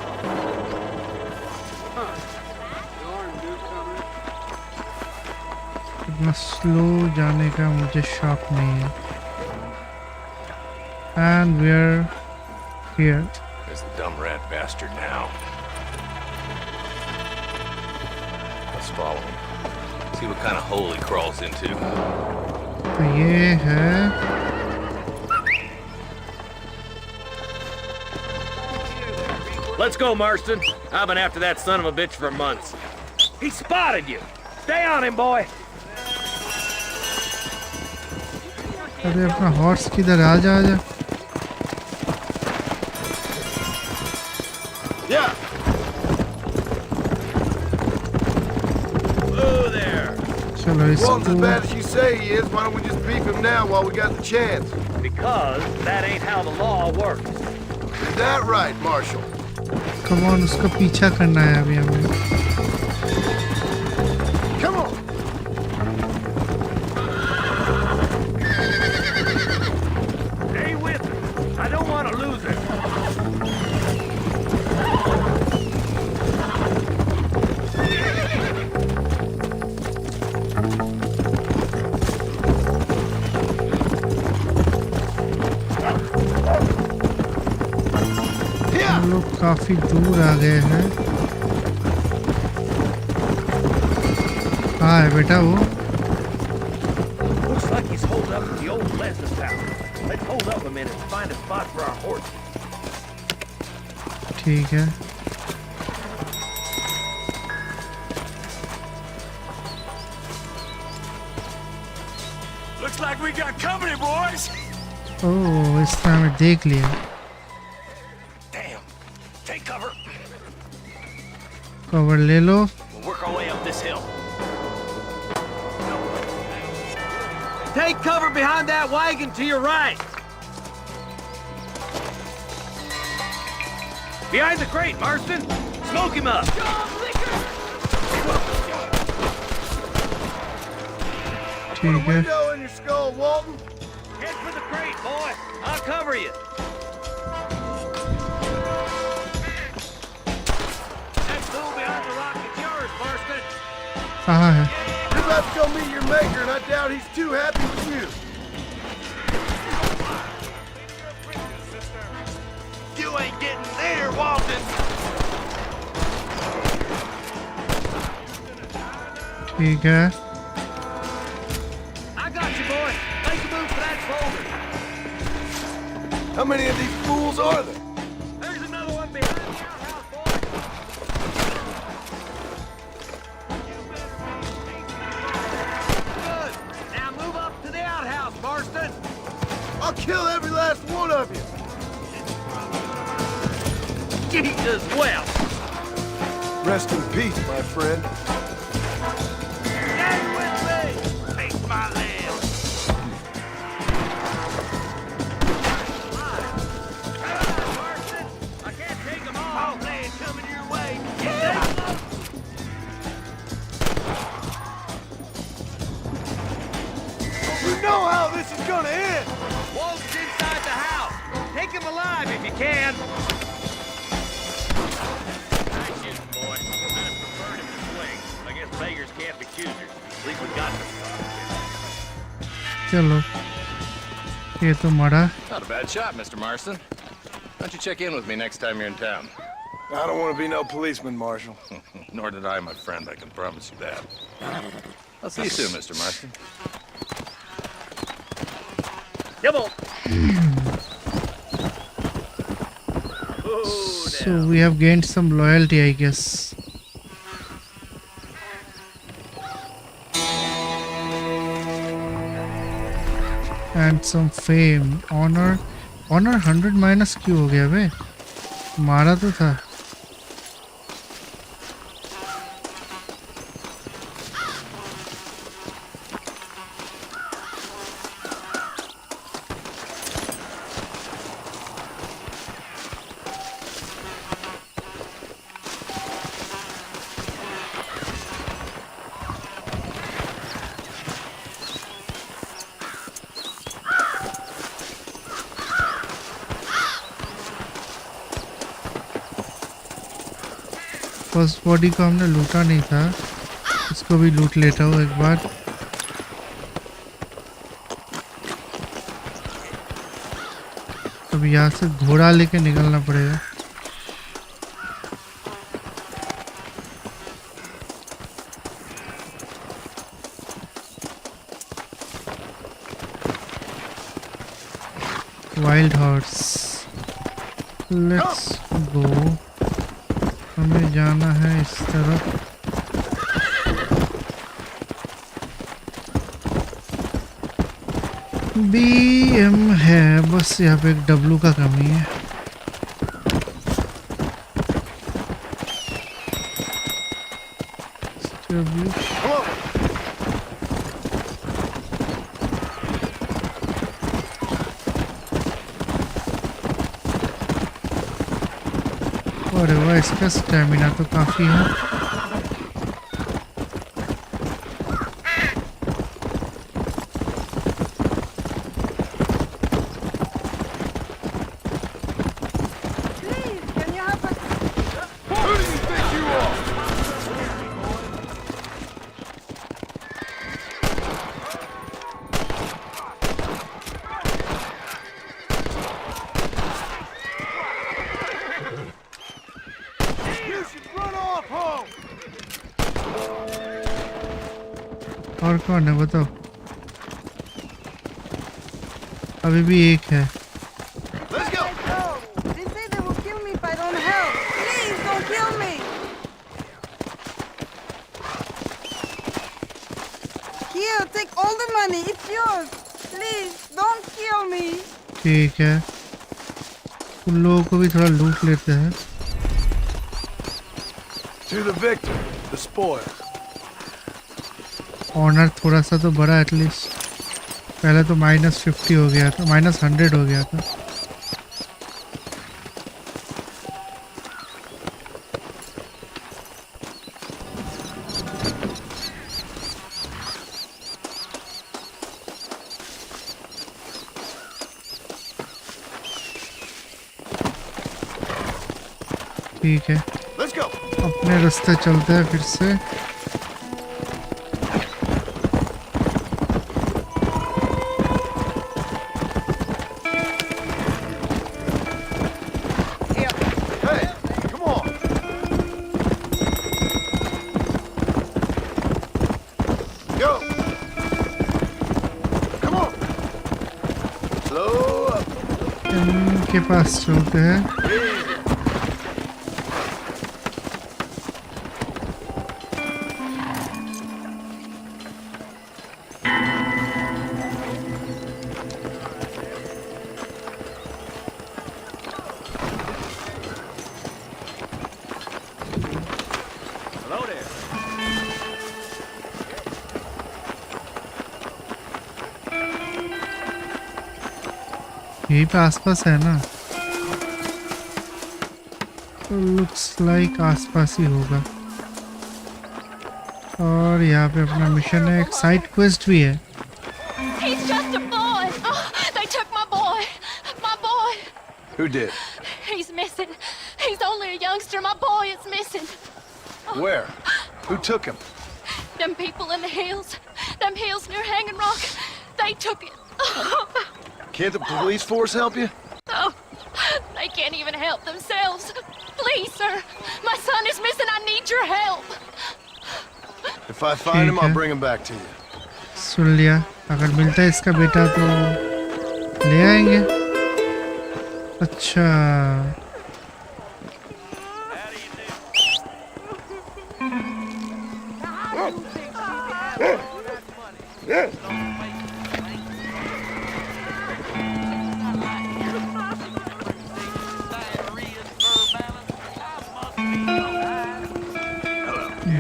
इतना slow जाने का मुझे शौक नहीं है. And we're here. There's the dumb rat bastard now. Let's follow him. See what kind of hole he crawls into. तो ये है. Let's go, Marston. I've been after that son of a bitch for months. He spotted you. Stay on him, boy. अरे अपना horse किधर आजा आजा. Yeah. Hello there. चलो If Walton's as इसको. bad as you say he is, why don't we just beef him now while we got the chance? Because that ain't how the law works. Is that right, Marshal? Come on, उसका पीछा करना है अभी हमें. Come on. Stay with him. I don't want to lose him. हम लोग काफी दूर आ गए हैं. हाँ है बेटा वो. Looks like he's holed up at the old Les's house. Let's hold up a minute and find a spot for our horses. ठीक है. Looks like we got company, boys. ओह इसने हमें देख लिया। Damn. Take cover. कवर ले लो। We'll work our way up this hill. Take cover behind that wagon to your right. Behind the crate, Marston. Smoke him up. ठीक है। in your skull, Walton. Head for the crate, boy. I'll cover you. That tool behind the rock is yours, Marston. कहाँ है? You're about to go meet your maker, and I doubt he's too happy with you. You ain't getting there, Walton. ठीक है। I got you, boy. Make a move for that boulder. How many of these fools are there? There's another one behind the outhouse, boy. Good. Now move up to the outhouse, Marston. I'll kill every last one of you. Jesus, well. Rest in peace, my friend. Stand with me. Take my leg. Marston, I can't take them all. Oh, man, coming your way. You know how this is gonna end. Walt's inside the house. Take him alive if you can. Nice shooting, boy. I'd have preferred him to swing. I guess beggars can't be choosers. At least we got the चलो ये तो मरा। Not a bad shot, Mr. Marston. Why don't you check in with me next time you're in town? I don't want to be no policeman, Marshal. Nor did I, my friend. I can promise you that. I'll see you soon, Mr. Marston. Come on. So we have gained some loyalty, I guess. And some fame, honor 100 minus क्यों हो गया बे? मारा तो था। First body को हमने लूटा नहीं था, इसको भी लूट लेता हूँ एक बार। अब यहाँ से घोड़ा लेके निकलना पड़ेगा। Wild horse, let's go. हमें जाना है इस तरफ। BM है, बस यहाँ पे एक W का कमी है। अरे वाह, इसका स्टैमिना तो काफी है। और कौन है बताओ? अभी भी एक है। Here, take all the money. It's yours. Please, don't kill me. ठीक है, उन लोगों को भी थोड़ा लूट लेते हैं। To the victor, the spoil. Honour थोड़ा सा तो बड़ा एटलीस्ट। पहले तो -50 हो गया था, -100 हो गया था। ठीक है, Let's go. अपने रास्ते चलते हैं फिर से। Hey, come on. Go. Come on. Slow up. इनके पास चलते हैं। Hello there. यही पे आसपास है ना, लुक्स लाइक आसपास ही होगा। और यहाँ पे अपना मिशन है, एक साइड क्वेस्ट भी है। He's just a boy. Oh, they took my boy. My boy. Who did? He's missing. He's only a youngster. My boy is missing. Where? Who took him? Them people in the hills. Them hills near Hanging Rock. They took it. Can't the police force help you? Oh, they can't even help themselves. Please, sir. My son is missing. I need your help. If I find him, ठीक I'll है। bring him back to you. सुन लिया, अगर मिलता है इसका बेटा तो ले आएंगे। अच्छा,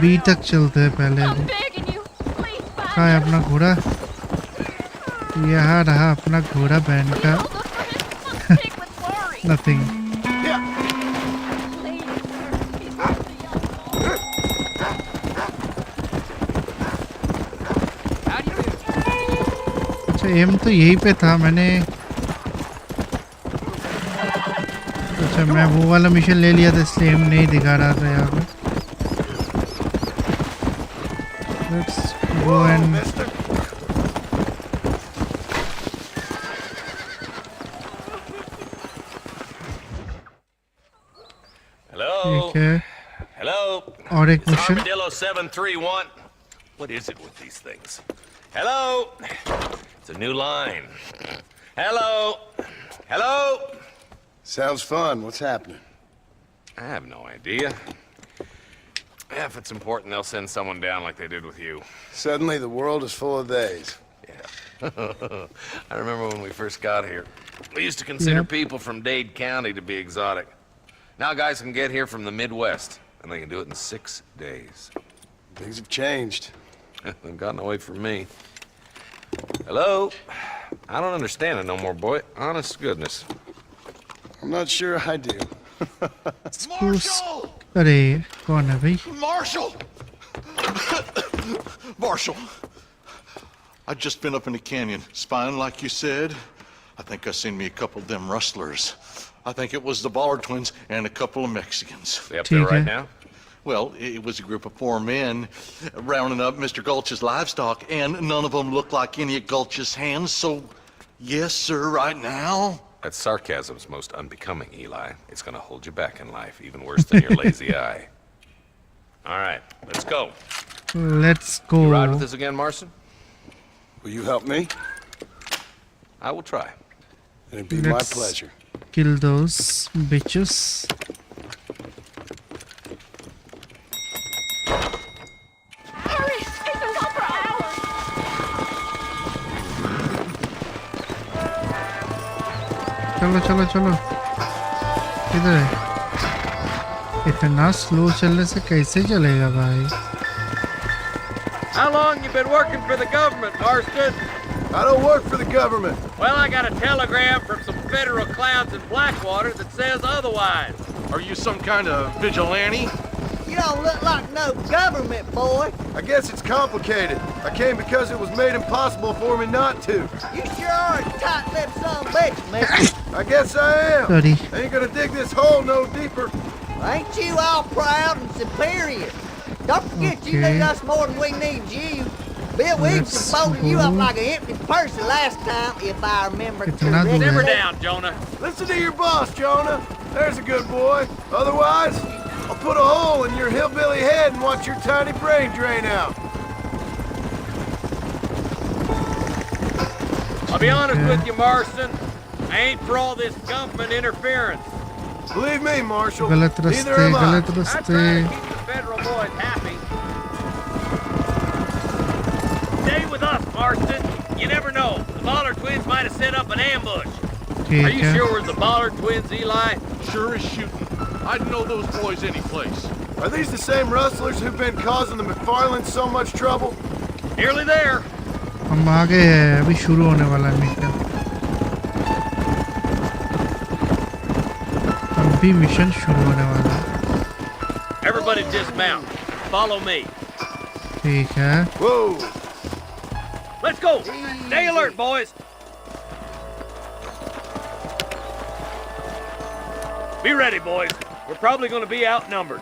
बी तक चलते हैं पहले I'm अभी। begging you. Please find कहाँ है अपना घोड़ा? यहाँ रहा अपना घोड़ा बहन का। I'll look for him. I'm sick with worry. Nothing. Please, sir. He's just a young boy. अच्छा, एम तो यहीं पे था। मैंने अच्छा, मैं वो वाला मिशन ले लिया था इसलिए एम नहीं दिखा रहा था यहाँ पे। Let's go and Hello. ठीक है, Hello. और एक It's mission. Armadillo 731. What is it with these things? Hello. It's a new line. Hello. Hello. Sounds fun. What's happening? I have no idea. If it's important, they'll send someone down like they did with you. Suddenly, the world is full of theys. Yeah. I remember when we first got here. We used to consider Yep. people from Dade County to be exotic. Now guys can get here from the Midwest, and they can do it in 6 days. Things have changed. They've gotten away from me. Hello? I don't understand it no more, boy. Honest to goodness. I'm not sure I do. Marshall! अरे कौन है भाई? Marshall! Marshall! I just been up in the canyon, spying like you said. I think I seen me a couple of them rustlers. I think it was the Ballard twins and a couple of Mexicans. They up there ठीक right है। now? Well, it was a group of 4 men rounding up Mr. Gulch's livestock, and none of them looked like any of Gulch's hands, so yes, sir, right now. That sarcasm's most unbecoming, Eli. It's gonna hold you back in life, even worse than your lazy eye. All right, let's go. Let's go. You ride with us again, Marston? Will you help me? I will try. It'd be my Let's pleasure. kill those bitches. Hurry! It's been gone for hours. चलो चलो चलो किधर है? इतना slow चलने से कैसे चलेगा भाई? How long you been working for the government, Marston? I don't work for the government. Well, I got a telegram from some federal clowns in Blackwater that says otherwise. Are you some kind of vigilante? You don't look like no government, boy. I guess it's complicated. I came because it was made impossible for me not to. You sure are a tight-lipped son of a bitch, mister. I guess I am. Sorry. Ain't gonna dig this hole no deeper. Ain't you all proud and superior? Don't forget you Okay. need us more than we need you. Bill Williams Let's folded you up go. like an empty purse last time, if I remember Kitna correctly. दूर Simmer है? down, Jonah. Listen to your boss, Jonah. There's a good boy. Otherwise, I'll put a hole in your hillbilly head and watch your tiny brain drain out. I'll be honest with you, Marston. I ain't for all this government interference. Believe me, Marshal. गलत Neither रास्ते am I. गलत I try रास्ते. to keep the federal boys happy. Stay with us, Marston. You never know. The Bollard twins might have set up an ambush. Are ठीक you है. sure we're the Bollard twins, Eli? Sure as shooting. I'd know those boys any place. Are these the same rustlers who've been causing the McFarlands so much trouble? Nearly there. हम आगे हैं, अभी शुरू होने वाला है mission. अभी mission शुरू होने वाला है. Everybody dismount. Follow me. ठीक है. Whoa! Let's go. Stay alert, boys. Be ready, boys. We're probably going to be outnumbered.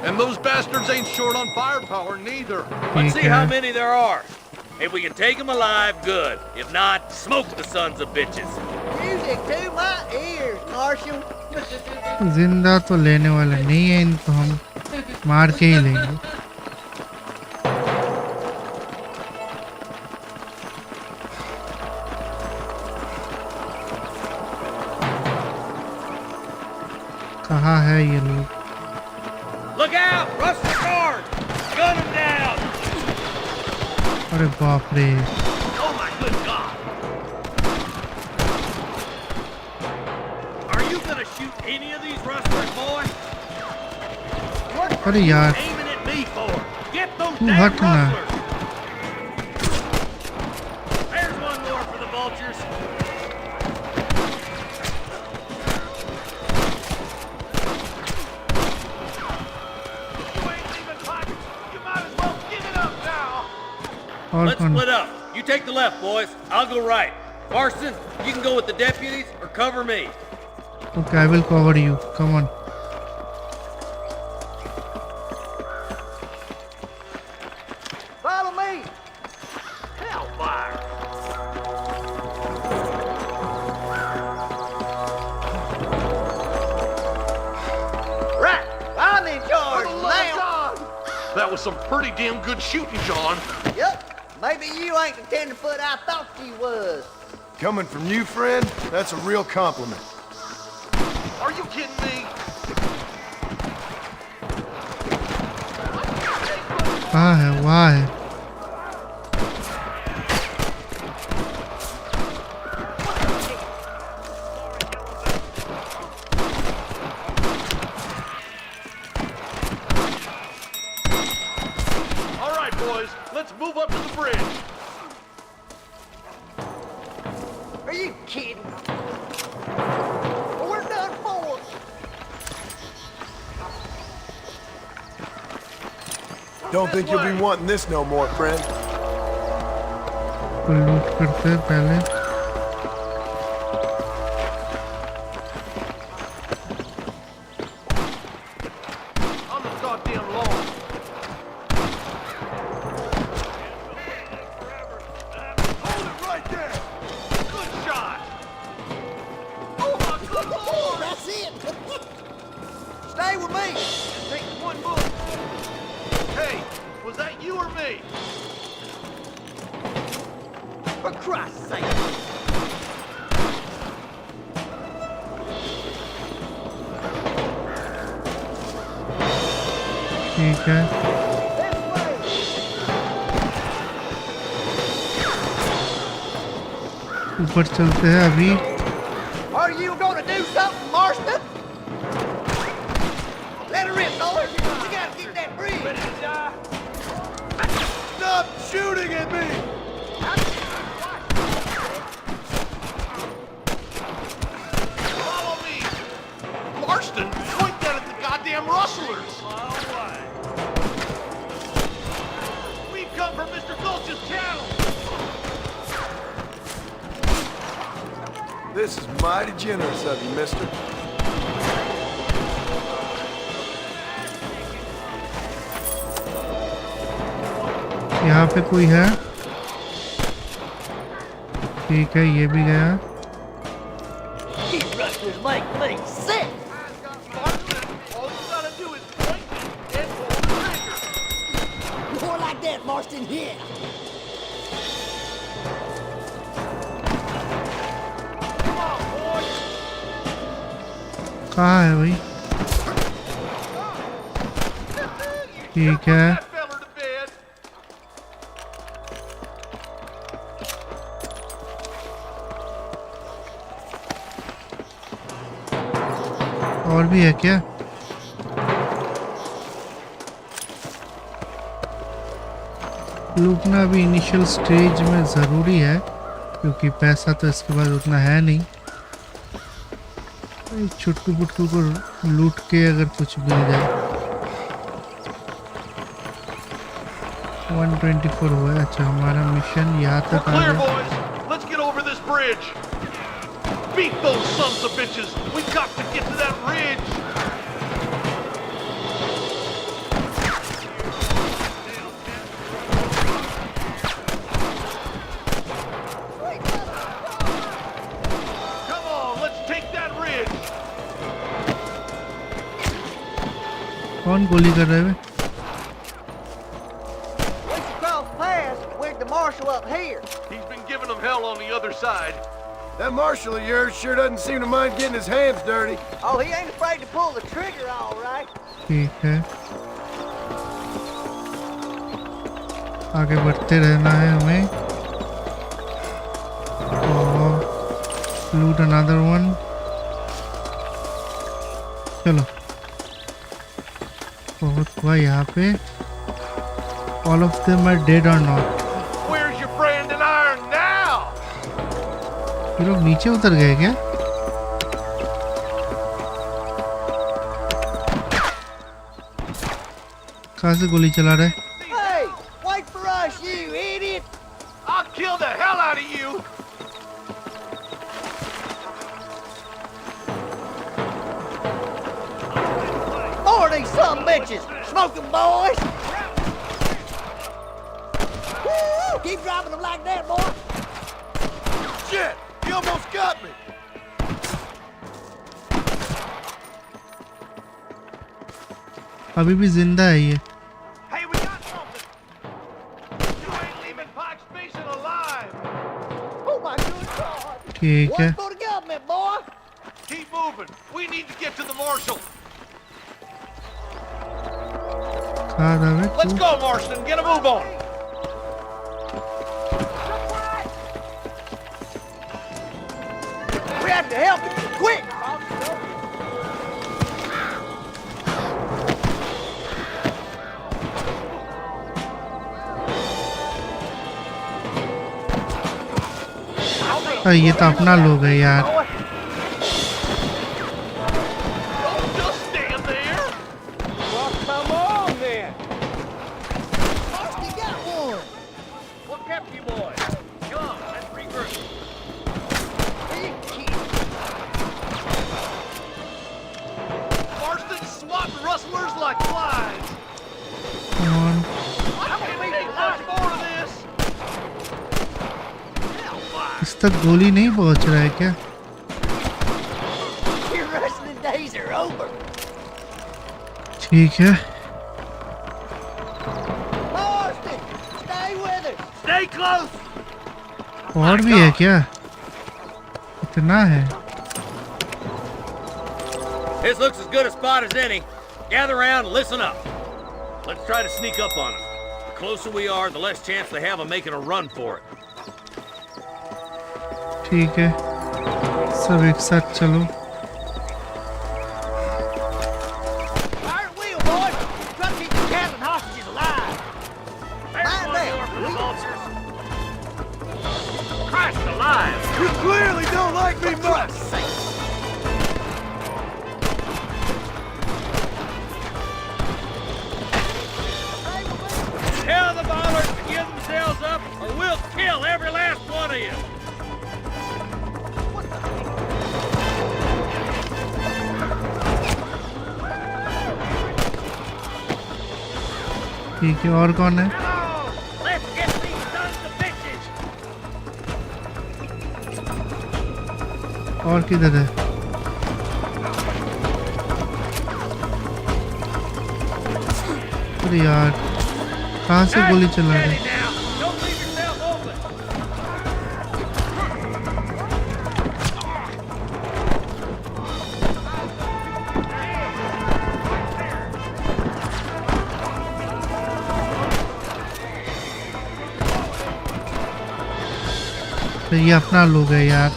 And those bastards ain't short on firepower neither. Let's see ठीक how है. many there are. If we can take them alive, good. If not, smoke the sons of bitches. Music to my ears, Marshal. जिंदा तो लेने वाले नहीं है, इनको हम मार के ही लेंगे. कहाँ है ये लोग? Look out! Rush the guard! Gun them down! अरे बाप रे. Oh my good God! Are you gonna shoot any of these rustlers, boy? अरे यार, Aiming at me for? Get those तू damn हट ना. rustlers! There's one more for the vultures. You ain't even pockets. You might as well give it up now. और Let's कौन? split up. You take the left, boys. I'll go right. Marston, you can go with the deputies or cover me. Okay, I will cover you. Come on. Follow me. Hellfire! Right. I'm in charge now. That was some pretty damn good shooting, John. Yep. Maybe you ain't the tenderfoot I thought you was. Coming from you, friend, that's a real compliment. Are you kidding me? कहाँ है? वहाँ है. All right, boys, let's move up to the bridge. Are you kidding? We're done for. Don't think you'll be wanting this no more, friend. तो लूट करते हैं पहले. On the goddamn lawn. Hold it right there! Good shot. Oh my good lord! That's it. Stay with me. Take one move. Hey, was that you or me? For Christ's sake. ठीक है. This way. ऊपर चलते हैं अभी. Are Are you gonna do something, Marston? Let her in, Nolan. We gotta get that bridge. Ready to die? Stop shooting at me! Follow me! Marston, point that at the goddamn rustlers! We've come from Mr. Gulch's channel! This is mighty generous of you, mister. यहाँ पे कोई है? ठीक है, ये भी गया. You rustlers make me sick. Marston, all you gotta do is point and pull the trigger! More like that, Marston, here. Come on, boys! कहाँ है भाई? ठीक है. That feller to bed! और भी है क्या? लूटना भी इनिशियल स्टेज में ज़रूरी है क्योंकि पैसा तो इसके बाद उतना है नहीं. छुटकू पुटकू को लूट के अगर कुछ मिल जाए. 124 हुआ है. अच्छा, हमारा मिशन यहाँ We're तक आ clear, गया. boys! Let's get over this bridge! Beat those sons of bitches! We've got to get to that ridge! Come on, let's take that ridge! कौन गोली कर रहा है? Once you cross past, where's the marshal up here? He's been giving them hell on the other side. That marshal of yours sure doesn't seem to mind getting his hands dirty. Oh, he ain't afraid to pull the trigger, all right. ठीक है, आगे बढ़ते रहना है हमें. और लूट another one. चलो, बहुत हुआ यहाँ पे. All of them are dead or not? Where's your branding iron now? ये लोग नीचे उतर गए क्या? कहाँ से गोली चला रहे? Hey, wait for us, you idiot! I'll kill the hell out of you! More of these some bitches! Smoking boys! Woo! Keep dropping them like that, boy! Shit! You almost got me! अभी भी जिंदा है ये. Hey, we got something! You ain't leaving Pike's Basin alive! Oh my good God! ठीक है. One for the government, boy! Keep moving! We need to get to the marshal! कहाँ था वे? Let's go, Marston! Get a move on! We have to help him! Quick! ये तो अपना लोग है यार. Don't just stand there! Well, come on then. You got one! What kept you boys? Come on, let's regroup. Marston swatting rustlers like flies! Come on. I can't take much more of this! इस तक गोली नहीं पहुंच रहा है क्या? Your wrestling days are over! ठीक है. Marston! Stay with us! Stay close! और भी है क्या? इतना है? This looks as good a spot as any. Gather around and listen up. Let's try to sneak up on them. The closer we are, the less chance they have of making a run for it. ठीक है. सब एक साथ चलो। Iron wheel, boys! Try to keep the cattle and hostages alive! Mind that! Christ alive! You clearly don't like me much! Tell the ballers to give themselves up, or we'll kill every last one of you! ठीक है, और कौन है? Let's get these sons of bitches! और किधर है? अरे यार, कहाँ से गोली चला रहे? Don't leave yourself open! तो ये अपना लोग है यार।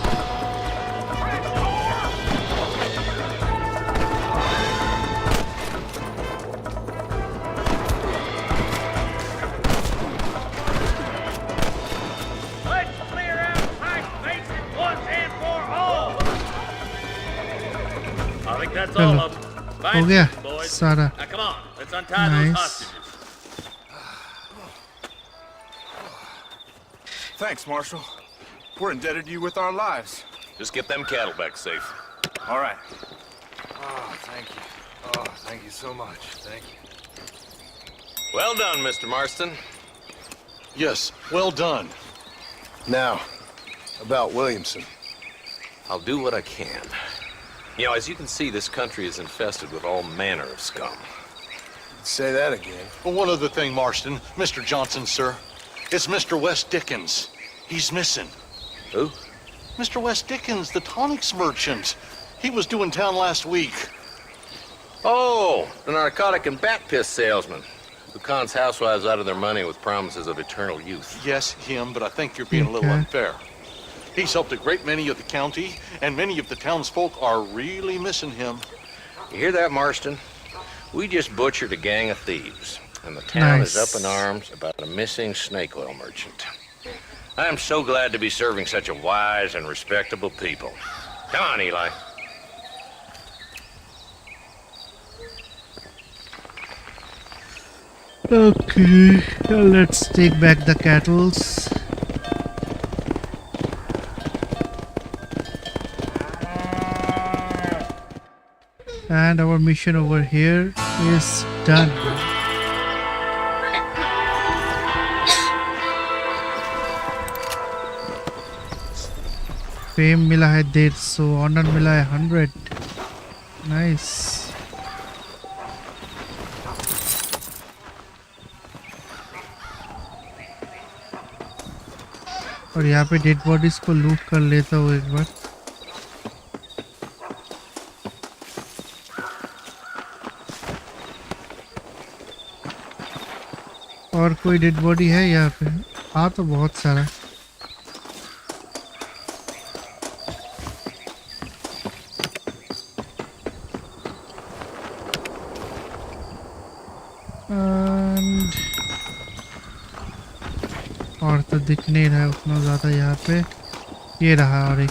Let's clear out Pike Basin once and for all! I think that's all चलो, of them. हो गया boys. सारा। Now come on, let's untie Nice. those hostages. Thanks, Marshal. We're indebted to you with our lives. Just get them cattle back safe. All right. Oh, thank you. Oh, thank you so much. Thank you. Well done, Mr. Marston. Yes, well done. Now, about Williamson. I'll do what I can. You know, as you can see, this country is infested with all manner of scum. Say that again. Well, one other thing, Marston. Mr. Johnson, sir. It's Mr. West Dickens. He's missing. Who? Mr. West Dickens, the tonics merchant. He was due in town last week. Oh, the narcotic and bat piss salesman who cons housewives out of their money with promises of eternal youth. Yes, him, but I think you're being a little unfair. He's helped a great many of the county, and many of the townsfolk are really missing him. You hear that, Marston? We just butchered a gang of thieves, and the town is up in arms about a missing snake oil merchant. I am so glad to be serving such a wise and respectable people. Come on, Eli. Okay, let's take back the cattles. And our mission over here is done. Fame मिला है 150, honour मिला है 100। Nice. और यहाँ पे dead bodies को लूट कर लेता हूँ एक बार। और कोई डेड बॉडी है यहाँ पे? हाँ, तो बहुत सारा। और तो दिख नहीं रहा है उतना ज़्यादा यहाँ पे। ये रहा और एक।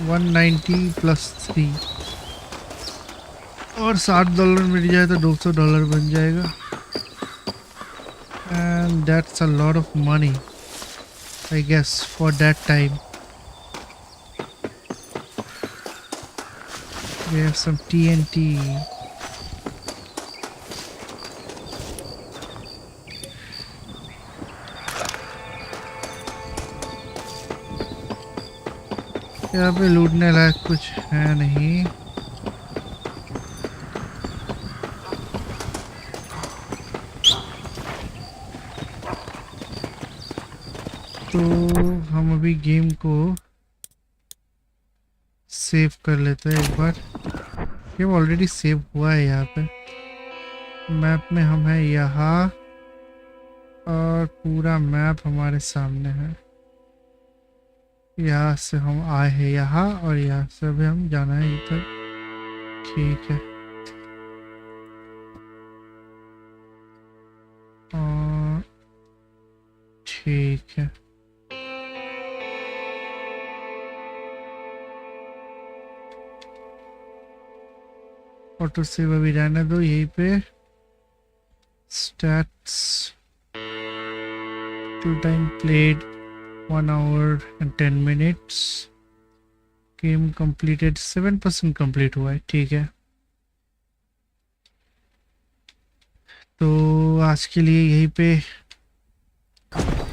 $190 + 3 और $60 मिल जाए तो $200 बन जाएगा। And that's a lot of money I guess for that time. We have some TNT. यहाँ पे लूटने लायक कुछ है नहीं। तो हम अभी गेम को सेव कर लेते हैं एक बार। गेम ऑलरेडी सेव हुआ है यहाँ पे। मैप में हम हैं यहाँ और पूरा मैप हमारे सामने है। यहाँ से हम आए हैं यहाँ, और यहाँ से भी हम जाना है इधर। ठीक है, और ठीक है, ऑटो सेव अभी रहने दो यहीं पे। Stats, to time played 1 hour and 10 minutes, game completed 7% complete हुआ है। ठीक है, तो आज के लिए यहीं पे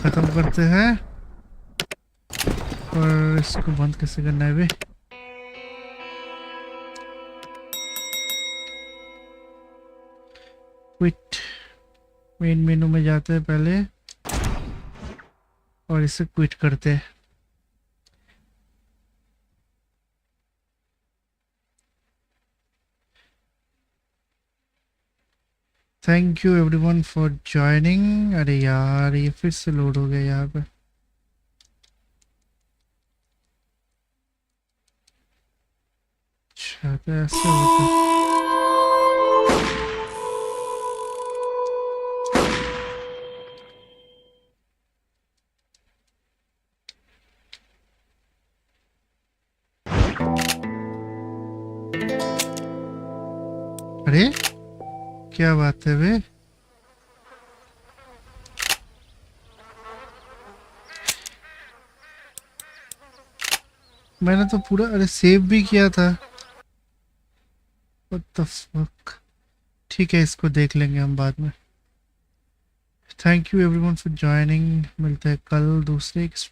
ख़त्म करते हैं। और इसको बंद कैसे करना है बे? क्विट, मेन मेनू में जाते हैं पहले और इसे क्विट करते हैं। Thank you everyone for joining. अरे यार ये फिर से लोड हो गया यहाँ पे। अच्छा तो ऐसे होता है। अरे क्या बात है बे? मैंने तो पूरा अरे सेव भी किया था। What the fuck? ठीक है, इसको देख लेंगे हम बाद में। Thank you everyone for joining. मिलते हैं कल दूसरे